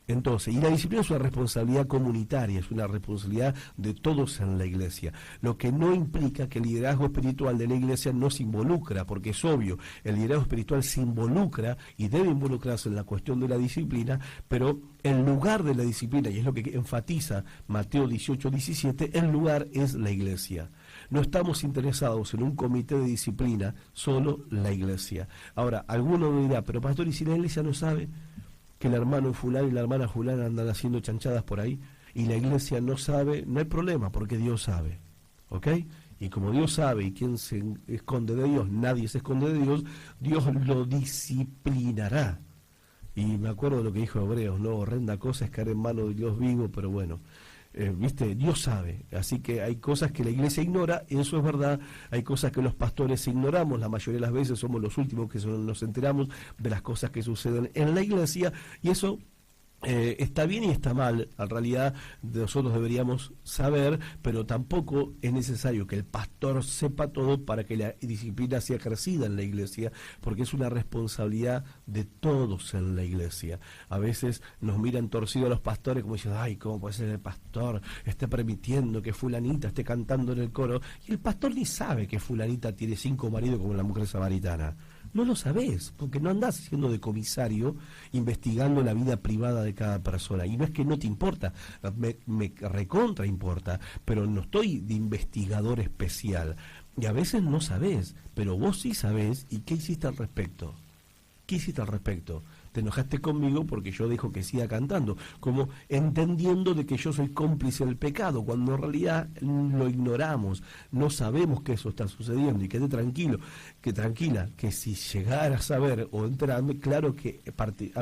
Entonces, y la disciplina es una responsabilidad comunitaria, es una responsabilidad de todos en la iglesia, lo que no implica que el liderazgo espiritual de la iglesia no se involucra, porque es obvio, el liderazgo espiritual se involucra y debe involucrarse en la cuestión de la disciplina, pero el lugar de la disciplina, y es lo que enfatiza Mateo 18:17, el lugar es la iglesia. No estamos interesados en un comité de disciplina, solo la iglesia. Ahora, alguno me dirá, pero pastor, ¿y si la iglesia no sabe que el hermano fulano y la hermana fulana andan haciendo chanchadas por ahí? Y la iglesia no sabe, no hay problema, porque Dios sabe, ¿ok? Y como Dios sabe, y quien se esconde de Dios, nadie se esconde de Dios, Dios lo disciplinará. Y me acuerdo de lo que dijo Hebreos, ¿no? Horrenda cosa es caer en mano de Dios vivo, pero bueno, ¿viste? Dios sabe. Así que hay cosas que la iglesia ignora, eso es verdad. Hay cosas que los pastores ignoramos, la mayoría de las veces somos los últimos que nos enteramos de las cosas que suceden en la iglesia, y eso está bien y está mal. En realidad nosotros deberíamos saber, pero tampoco es necesario que el pastor sepa todo para que la disciplina sea ejercida en la iglesia, porque es una responsabilidad de todos en la iglesia. A veces nos miran torcidos los pastores como dicen, ay, ¿cómo puede ser el pastor esté permitiendo que fulanita esté cantando en el coro? Y el pastor ni sabe que fulanita tiene 5 maridos como la mujer samaritana. No lo sabés, porque no andás siendo de comisario investigando la vida privada de cada persona. Y no es que no te importa, me recontra importa, pero no estoy de investigador especial. Y a veces no sabés, pero vos sí sabés. ¿Y qué hiciste al respecto? ¿Qué hiciste al respecto? Te enojaste conmigo porque yo dejo que siga cantando, como entendiendo de que yo soy cómplice del pecado, cuando en realidad lo ignoramos, no sabemos que eso está sucediendo. Y quede tranquilo, que tranquila, que si llegara a saber o enterarme, claro que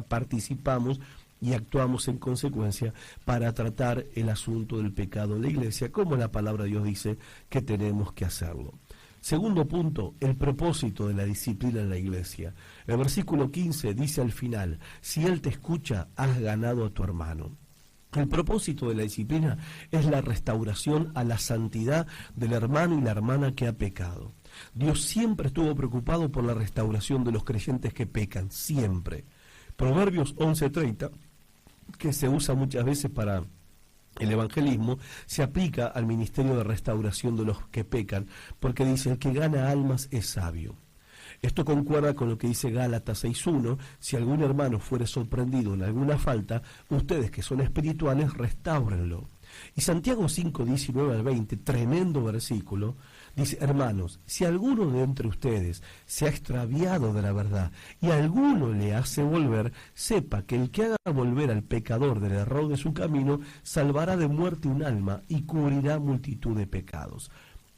participamos y actuamos en consecuencia para tratar el asunto del pecado en la iglesia, como la palabra de Dios dice que tenemos que hacerlo. Segundo punto, el propósito de la disciplina en la iglesia. El versículo 15 dice al final, si él te escucha, has ganado a tu hermano. El propósito de la disciplina es la restauración a la santidad del hermano y la hermana que ha pecado. Dios siempre estuvo preocupado por la restauración de los creyentes que pecan, siempre. Proverbios 11:30, que se usa muchas veces para el evangelismo, se aplica al ministerio de restauración de los que pecan, porque dice, el que gana almas es sabio. Esto concuerda con lo que dice Gálatas 6:1, si algún hermano fuere sorprendido en alguna falta, ustedes que son espirituales, restáurenlo. Y Santiago 5:19 al 20, tremendo versículo, Dice, hermanos, si alguno de entre ustedes se ha extraviado de la verdad y alguno le hace volver, sepa que el que haga volver al pecador del error de su camino, salvará de muerte un alma y cubrirá multitud de pecados.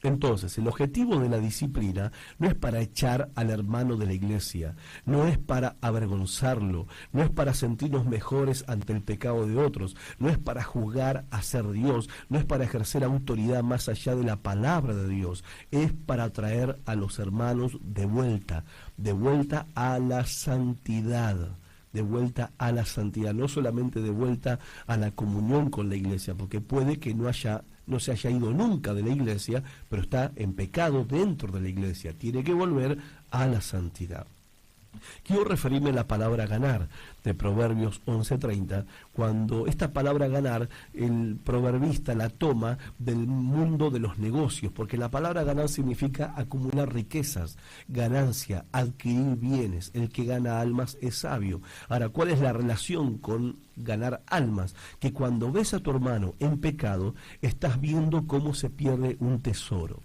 Entonces, el objetivo de la disciplina no es para echar al hermano de la iglesia, no es para avergonzarlo, no es para sentirnos mejores ante el pecado de otros, no es para juzgar a ser Dios, no es para ejercer autoridad más allá de la palabra de Dios, es para traer a los hermanos de vuelta a la santidad. De vuelta a la santidad, no solamente de vuelta a la comunión con la iglesia, porque puede que no se haya ido nunca de la iglesia, pero está en pecado dentro de la iglesia, tiene que volver a la santidad. Quiero referirme a la palabra ganar de Proverbios 11:30, cuando esta palabra ganar el proverbista la toma del mundo de los negocios, porque la palabra ganar significa acumular riquezas, ganancia, adquirir bienes. El que gana almas es sabio. Ahora, ¿cuál es la relación con ganar almas? Que cuando ves a tu hermano en pecado, estás viendo cómo se pierde un tesoro.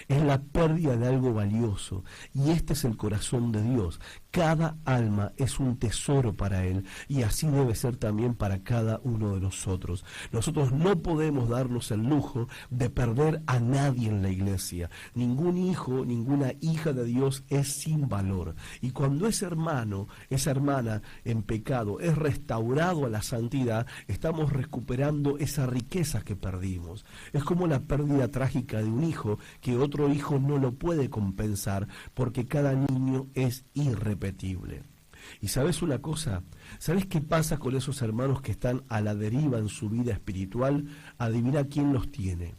Es la pérdida de algo valioso, y este es el corazón de Dios. Cada alma es un tesoro para Él, y así debe ser también para cada uno de nosotros. Nosotros no podemos darnos el lujo de perder a nadie en la iglesia. Ningún hijo, ninguna hija de Dios es sin valor. Y cuando ese hermano, esa hermana en pecado es restaurado a la santidad, estamos recuperando esa riqueza que perdimos. Es como la pérdida trágica de un hijo que otro hijo no lo puede compensar, porque cada niño es irrepetible. Y ¿sabes una cosa? ¿Sabes qué pasa con esos hermanos que están a la deriva en su vida espiritual? Adivina quién los tiene.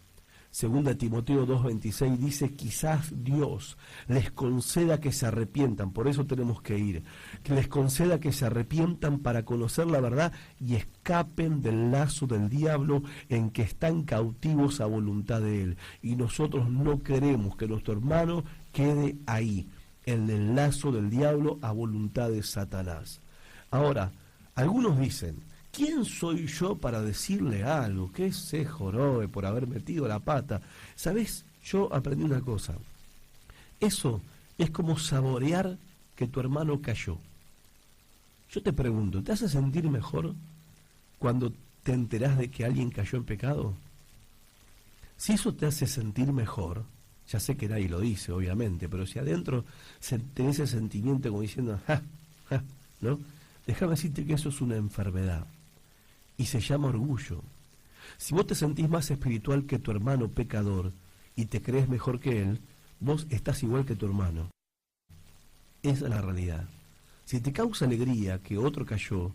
Segunda Timoteo 2:26 dice, quizás Dios les conceda que se arrepientan, por eso tenemos que ir, que les conceda que se arrepientan para conocer la verdad y escapen del lazo del diablo en que están cautivos a voluntad de él. Y nosotros no queremos que nuestro hermano quede ahí, en el lazo del diablo a voluntad de Satanás. Ahora, algunos dicen, ¿quién soy yo para decirle algo? ¿Qué se jorobe por haber metido la pata? ¿Sabes? Yo aprendí una cosa. Eso es como saborear que tu hermano cayó. Yo te pregunto, ¿te hace sentir mejor cuando te enterás de que alguien cayó en pecado? Si eso te hace sentir mejor, ya sé que nadie lo dice, obviamente, pero si adentro tenés ese sentimiento como diciendo, ¿no? Déjame decirte que eso es una enfermedad y se llama orgullo. Si vos te sentís más espiritual que tu hermano pecador y te crees mejor que él, vos estás igual que tu hermano. Esa es la realidad. Si te causa alegría que otro cayó,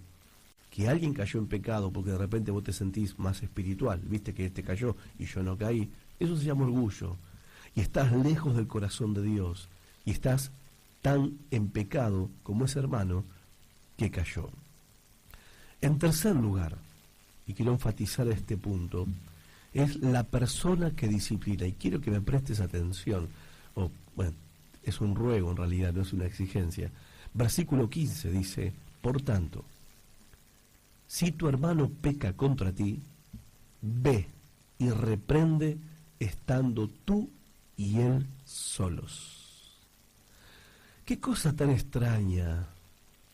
que alguien cayó en pecado porque de repente vos te sentís más espiritual, viste que este cayó y yo no caí, eso se llama orgullo. Y estás lejos del corazón de Dios y estás tan en pecado como ese hermano que cayó. En tercer lugar, y quiero enfatizar este punto, es la persona que disciplina, y quiero que me prestes atención, bueno, es un ruego en realidad, no es una exigencia. Versículo 15 dice, por tanto, si tu hermano peca contra ti, ve y reprende estando tú y él solos. Qué cosa tan extraña,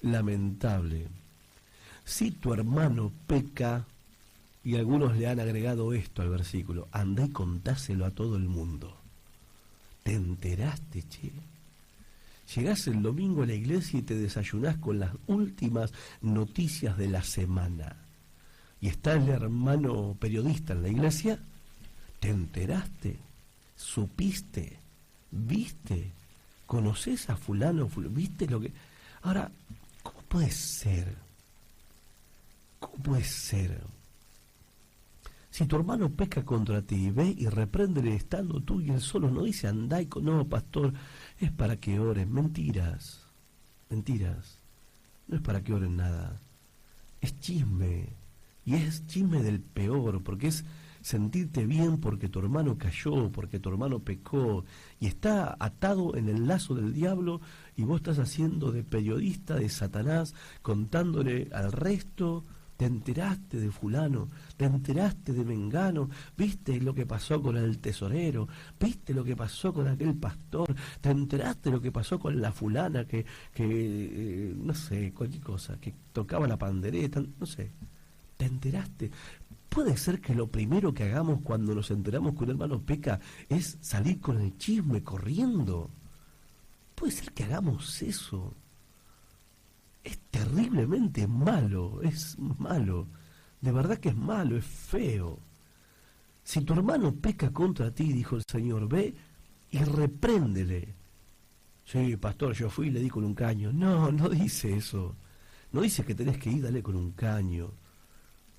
lamentable. Si tu hermano peca, y algunos le han agregado esto al versículo, anda y contáselo a todo el mundo. ¿Te enteraste, che? Llegás el domingo a la iglesia y te desayunás con las últimas noticias de la semana. Y está el hermano periodista en la iglesia. ¿Te enteraste? ¿Supiste? ¿Viste? ¿Conoces a fulano? ¿Viste lo que...? Ahora, ¿cómo puede ser? ¿Cómo puede ser? Si tu hermano peca contra ti, ve y repréndele estando tú y él solo. No dice andá y no, pastor, es para que oren. Mentiras. Mentiras. No es para que oren nada. Es chisme. Y es chisme del peor, porque es sentirte bien porque tu hermano cayó, porque tu hermano pecó, y está atado en el lazo del diablo, y vos estás haciendo de periodista de Satanás, contándole al resto ¿Te enteraste de fulano? ¿Te enteraste de mengano? ¿Viste lo que pasó con el tesorero? ¿Viste lo que pasó con aquel pastor? ¿Te enteraste de lo que pasó con la fulana que no sé, cualquier cosa, que tocaba la pandereta? No sé. ¿Te enteraste? Puede ser que lo primero que hagamos cuando nos enteramos que un hermano peca es salir con el chisme corriendo. Puede ser que hagamos eso. Es terriblemente malo, es malo. De verdad que es malo, es feo. Si tu hermano peca contra ti, dijo el Señor, ve y repréndele. Sí, pastor, yo fui y le di con un caño. No, no dice eso. No dice que tenés que ir, dale con un caño.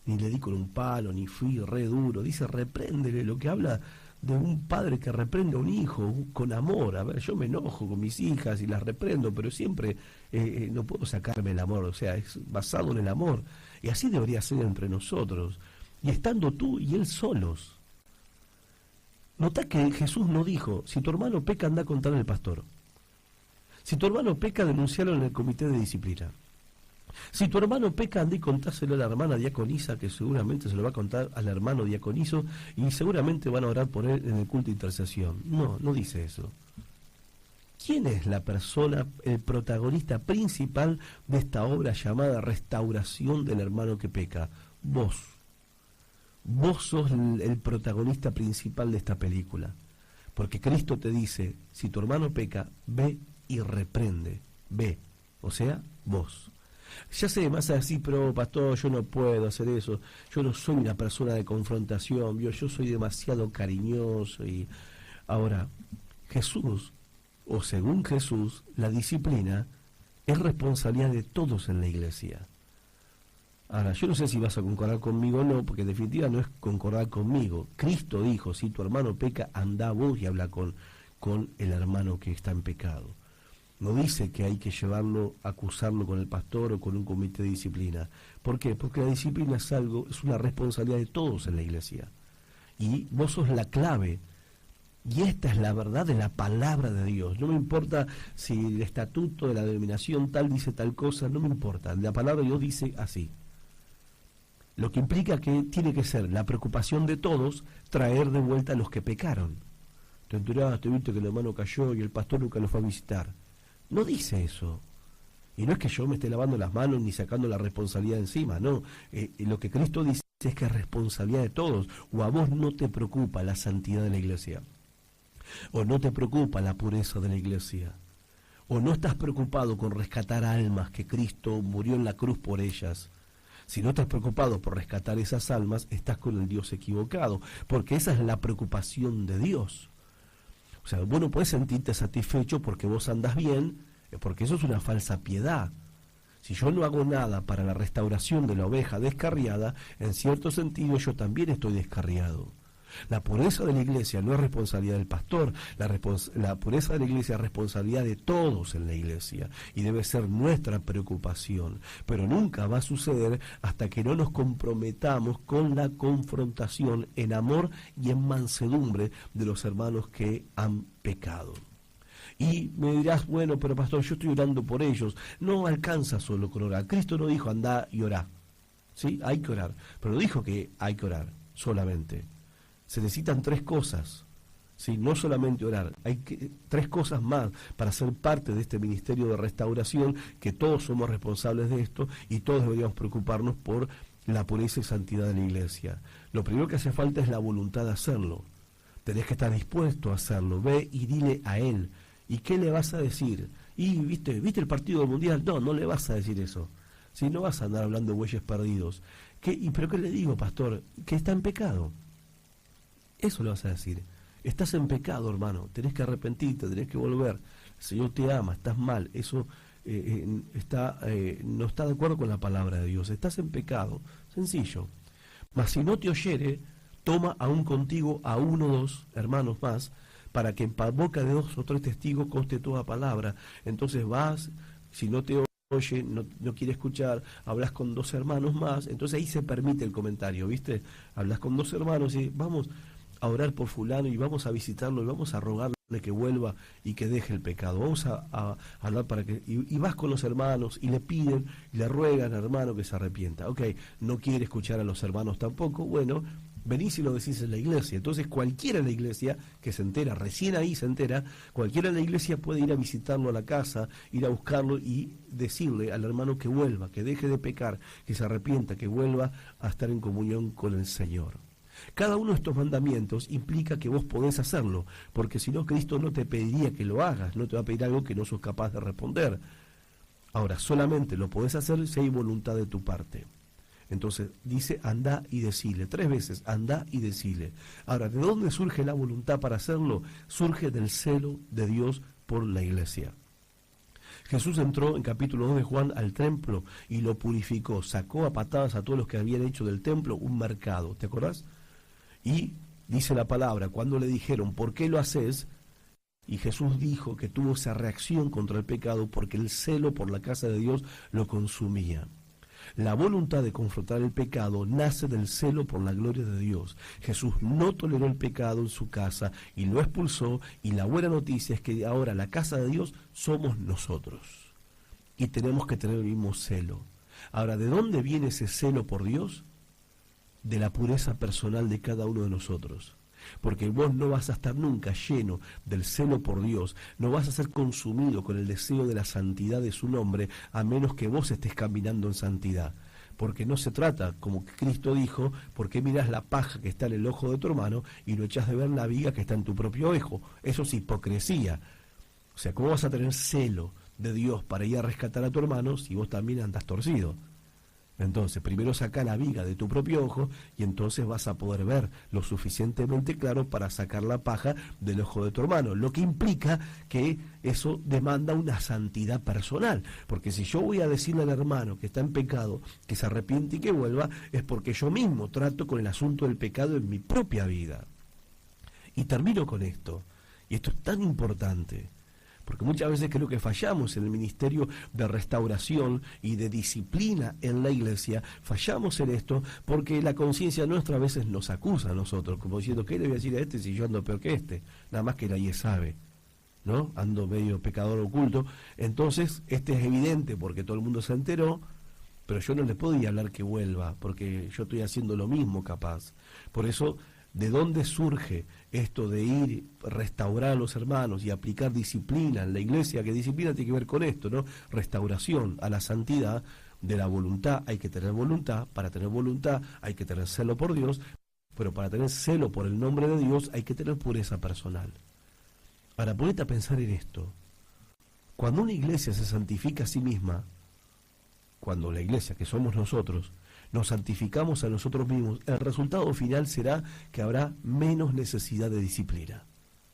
Ni le di con un palo, ni fui re duro. Dice repréndele, lo que habla de un padre que reprende a un hijo con amor. A ver, yo me enojo con mis hijas y las reprendo, pero siempre no puedo sacarme el amor, o sea, es basado en el amor. Y así debería ser entre nosotros, y estando tú y él solos. Notá que Jesús no dijo, si tu hermano peca, anda a contarle al pastor. Si tu hermano peca, denuncialo en el comité de disciplina. Si tu hermano peca, anda y contáselo a la hermana diaconisa, que seguramente se lo va a contar al hermano diaconiso, y seguramente van a orar por él en el culto de intercesión. No, no dice eso. ¿Quién es la persona, el protagonista principal de esta obra llamada restauración del hermano que peca? Vos. Vos sos el protagonista principal de esta película. Porque Cristo te dice, si tu hermano peca, ve y reprende. Ve. O sea, vos. Ya sé, más así, pero pastor, yo no puedo hacer eso. Yo no soy una persona de confrontación. Yo soy demasiado cariñoso. Y ahora, Jesús, o según Jesús, la disciplina es responsabilidad de todos en la iglesia. Ahora, yo no sé si vas a concordar conmigo o no, porque en definitiva no es concordar conmigo. Cristo dijo, si tu hermano peca, anda vos y habla con el hermano que está en pecado. No dice que hay que llevarlo, acusarlo con el pastor o con un comité de disciplina. ¿Por qué? Porque la disciplina es una responsabilidad de todos en la iglesia. Y vos sos la clave. Y esta es la verdad de la palabra de Dios. No me importa si el estatuto de la denominación tal dice tal cosa, no me importa. La palabra de Dios dice así. Lo que implica que tiene que ser la preocupación de todos traer de vuelta a los que pecaron. Te enteraste, viste que el hermano cayó y el pastor nunca lo fue a visitar. No dice eso. Y no es que yo me esté lavando las manos ni sacando la responsabilidad encima, no. Lo que Cristo dice es que es responsabilidad de todos. O a vos no te preocupa la santidad de la iglesia. O no te preocupa la pureza de la iglesia. O no estás preocupado con rescatar almas que Cristo murió en la cruz por ellas. Si no estás preocupado por rescatar esas almas, estás con el Dios equivocado. Porque esa es la preocupación de Dios. O sea, vos no podés sentirte satisfecho porque vos andás bien, porque eso es una falsa piedad. Si yo no hago nada para la restauración de la oveja descarriada, en cierto sentido yo también estoy descarriado. La pureza de la iglesia no es responsabilidad del pastor, la pureza de la iglesia es responsabilidad de todos en la iglesia y debe ser nuestra preocupación, pero nunca va a suceder hasta que no nos comprometamos con la confrontación en amor y en mansedumbre de los hermanos que han pecado. Y me dirás, bueno, pero pastor, yo estoy orando por ellos. No alcanza solo con orar. Cristo no dijo andá y orá, ¿sí? Hay que orar, pero no dijo que hay que orar solamente. Se necesitan tres cosas, ¿sí? No solamente orar, hay tres cosas más para ser parte de este ministerio de restauración, que todos somos responsables de esto y todos deberíamos preocuparnos por la pureza y santidad de la iglesia. Lo primero que hace falta es la voluntad de hacerlo. Tenés que estar dispuesto a hacerlo. Ve y dile a él. ¿Y qué le vas a decir? ¿Y viste el partido del Mundial? No, no le vas a decir eso. ¿Sí? No vas a andar hablando de bueyes perdidos. ¿Pero qué le digo, pastor? Que está en pecado. Eso le vas a decir. Estás en pecado, hermano. Tenés que arrepentirte, tenés que volver. El Señor te ama, estás mal. Eso no está de acuerdo con la palabra de Dios. Estás en pecado. Sencillo. Mas si no te oyere, toma aún contigo a uno o dos hermanos más, para que en boca de 2 o 3 testigos conste toda palabra. Entonces vas, si no te oye, no quiere escuchar, hablas con 2 hermanos más, entonces ahí se permite el comentario, ¿viste? Hablas con 2 hermanos y vamos a orar por fulano y vamos a visitarlo y vamos a rogarle que vuelva y que deje el pecado. Vamos a hablar para que... Y vas con los hermanos y le piden, y le ruegan al hermano que se arrepienta. Ok, no quiere escuchar a los hermanos tampoco. Bueno, venís y lo decís en la iglesia. Entonces cualquiera en la iglesia que se entera, recién ahí se entera, cualquiera en la iglesia puede ir a visitarlo a la casa, ir a buscarlo y decirle al hermano que vuelva, que deje de pecar, que se arrepienta, que vuelva a estar en comunión con el Señor. Cada uno de estos mandamientos implica que vos podés hacerlo, porque si no, Cristo no te pediría que lo hagas, no te va a pedir algo que no sos capaz de responder. Ahora, solamente lo podés hacer si hay voluntad de tu parte. Entonces, dice, andá y decile, 3 veces, andá y decile. Ahora, ¿de dónde surge la voluntad para hacerlo? Surge del celo de Dios por la iglesia. Jesús entró en capítulo 2 de Juan al templo y lo purificó, sacó a patadas a todos los que habían hecho del templo un mercado, ¿te acordás? Y dice la palabra, cuando le dijeron, ¿por qué lo haces? Y Jesús dijo que tuvo esa reacción contra el pecado porque el celo por la casa de Dios lo consumía. La voluntad de confrontar el pecado nace del celo por la gloria de Dios. Jesús no toleró el pecado en su casa y lo expulsó, y la buena noticia es que ahora la casa de Dios somos nosotros. Y tenemos que tener el mismo celo. Ahora, ¿de dónde viene ese celo por Dios? De la pureza personal de cada uno de nosotros. Porque vos no vas a estar nunca lleno del celo por Dios, no vas a ser consumido con el deseo de la santidad de su nombre, a menos que vos estés caminando en santidad. Porque no se trata, como Cristo dijo, ¿por qué mirás la paja que está en el ojo de tu hermano y no echás de ver la viga que está en tu propio ojo? Eso es hipocresía. O sea, ¿cómo vas a tener celo de Dios para ir a rescatar a tu hermano si vos también andás torcido? Entonces, primero saca la viga de tu propio ojo y entonces vas a poder ver lo suficientemente claro para sacar la paja del ojo de tu hermano, lo que implica que eso demanda una santidad personal, porque si yo voy a decirle al hermano que está en pecado, que se arrepiente y que vuelva, es porque yo mismo trato con el asunto del pecado en mi propia vida. Y termino con esto, y esto es tan importante, porque muchas veces creo que fallamos en el ministerio de restauración y de disciplina en la iglesia, fallamos en esto porque la conciencia nuestra a veces nos acusa a nosotros, como diciendo, ¿qué le voy a decir a este si yo ando peor que este? Nada más que nadie sabe, ¿no? Ando medio pecador oculto. Entonces, este es evidente porque todo el mundo se enteró, pero yo no le puedo ir a hablar que vuelva, porque yo estoy haciendo lo mismo capaz. Por eso, ¿de dónde surge esto de ir a restaurar a los hermanos y aplicar disciplina en la iglesia? Que disciplina tiene que ver con esto, ¿no? Restauración a la santidad de la voluntad. Hay que tener voluntad, para tener voluntad hay que tener celo por Dios, pero para tener celo por el nombre de Dios hay que tener pureza personal. Ahora, ponete a pensar en esto. Cuando una iglesia se santifica a sí misma, cuando la iglesia, que somos nosotros, nos santificamos a nosotros mismos, el resultado final será que habrá menos necesidad de disciplina.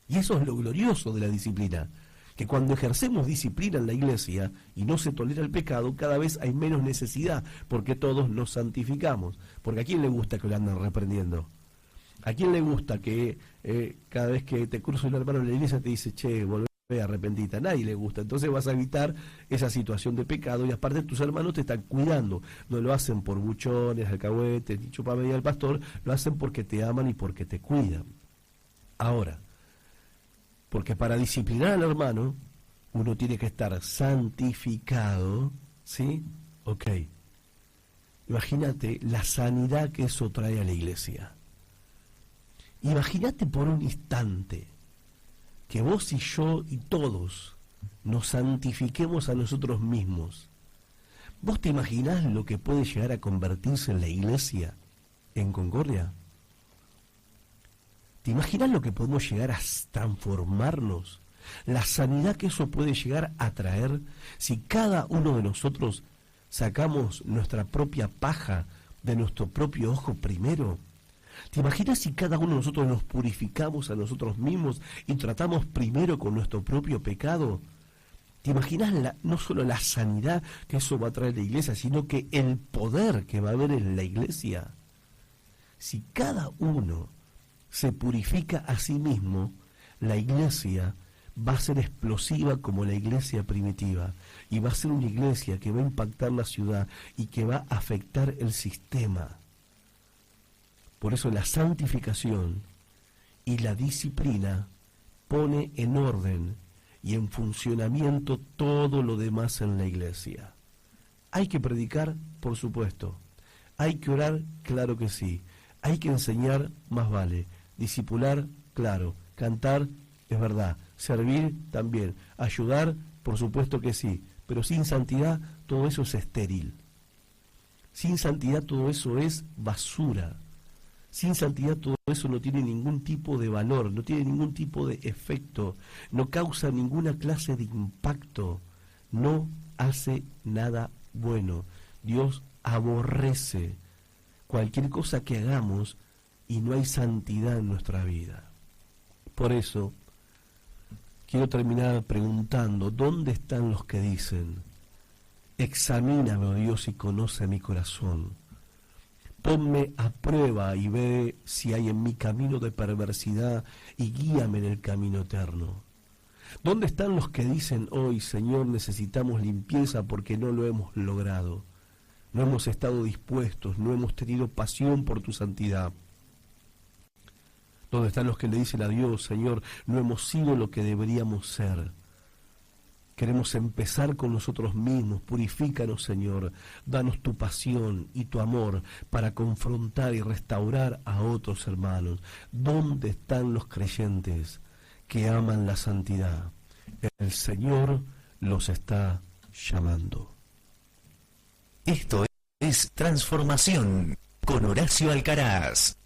Y eso es lo glorioso de la disciplina, que cuando ejercemos disciplina en la iglesia y no se tolera el pecado, cada vez hay menos necesidad, porque todos nos santificamos. Porque ¿a quién le gusta que lo anden reprendiendo? ¿A quién le gusta que cada vez que te cruza un hermano en la iglesia te dice, che, volvé arrepentita? A nadie le gusta. Entonces vas a evitar esa situación de pecado, y aparte tus hermanos te están cuidando. No lo hacen por buchones, alcahuetes, ni chupamedia al pastor, lo hacen porque te aman y porque te cuidan. Ahora, porque para disciplinar al hermano uno tiene que estar santificado, ¿sí? Ok. Imagínate la sanidad que eso trae a la iglesia. Imagínate por un instante que vos y yo y todos nos santifiquemos a nosotros mismos. ¿Vos te imaginás lo que puede llegar a convertirse en la iglesia en Concordia? ¿Te imaginas lo que podemos llegar a transformarnos? La sanidad que eso puede llegar a traer si cada uno de nosotros sacamos nuestra propia paja de nuestro propio ojo primero. ¿Te imaginas si cada uno de nosotros nos purificamos a nosotros mismos y tratamos primero con nuestro propio pecado? ¿Te imaginas no solo la sanidad que eso va a traer a la iglesia, sino que el poder que va a haber en la iglesia? Si cada uno se purifica a sí mismo, la iglesia va a ser explosiva como la iglesia primitiva, y va a ser una iglesia que va a impactar la ciudad y que va a afectar el sistema. Por eso la santificación y la disciplina pone en orden y en funcionamiento todo lo demás en la iglesia. Hay que predicar, por supuesto. Hay que orar, claro que sí. Hay que enseñar, más vale. Discipular, claro. Cantar, es verdad. Servir, también. Ayudar, por supuesto que sí. Pero sin santidad, todo eso es estéril. Sin santidad, todo eso es basura. Sin santidad, todo eso no tiene ningún tipo de valor, no tiene ningún tipo de efecto, no causa ninguna clase de impacto, no hace nada bueno. Dios aborrece cualquier cosa que hagamos y no hay santidad en nuestra vida. Por eso, quiero terminar preguntando, ¿dónde están los que dicen: examíname, oh Dios, y conoce mi corazón? Ponme a prueba y ve si hay en mí camino de perversidad y guíame en el camino eterno. ¿Dónde están los que dicen hoy: Señor, necesitamos limpieza porque no lo hemos logrado? No hemos estado dispuestos, no hemos tenido pasión por tu santidad. ¿Dónde están los que le dicen a Dios: Señor, no hemos sido lo que deberíamos ser? Queremos empezar con nosotros mismos. Purifícanos, Señor. Danos tu pasión y tu amor para confrontar y restaurar a otros hermanos. ¿Dónde están los creyentes que aman la santidad? El Señor los está llamando. Esto es Transformación con Horacio Alcaraz.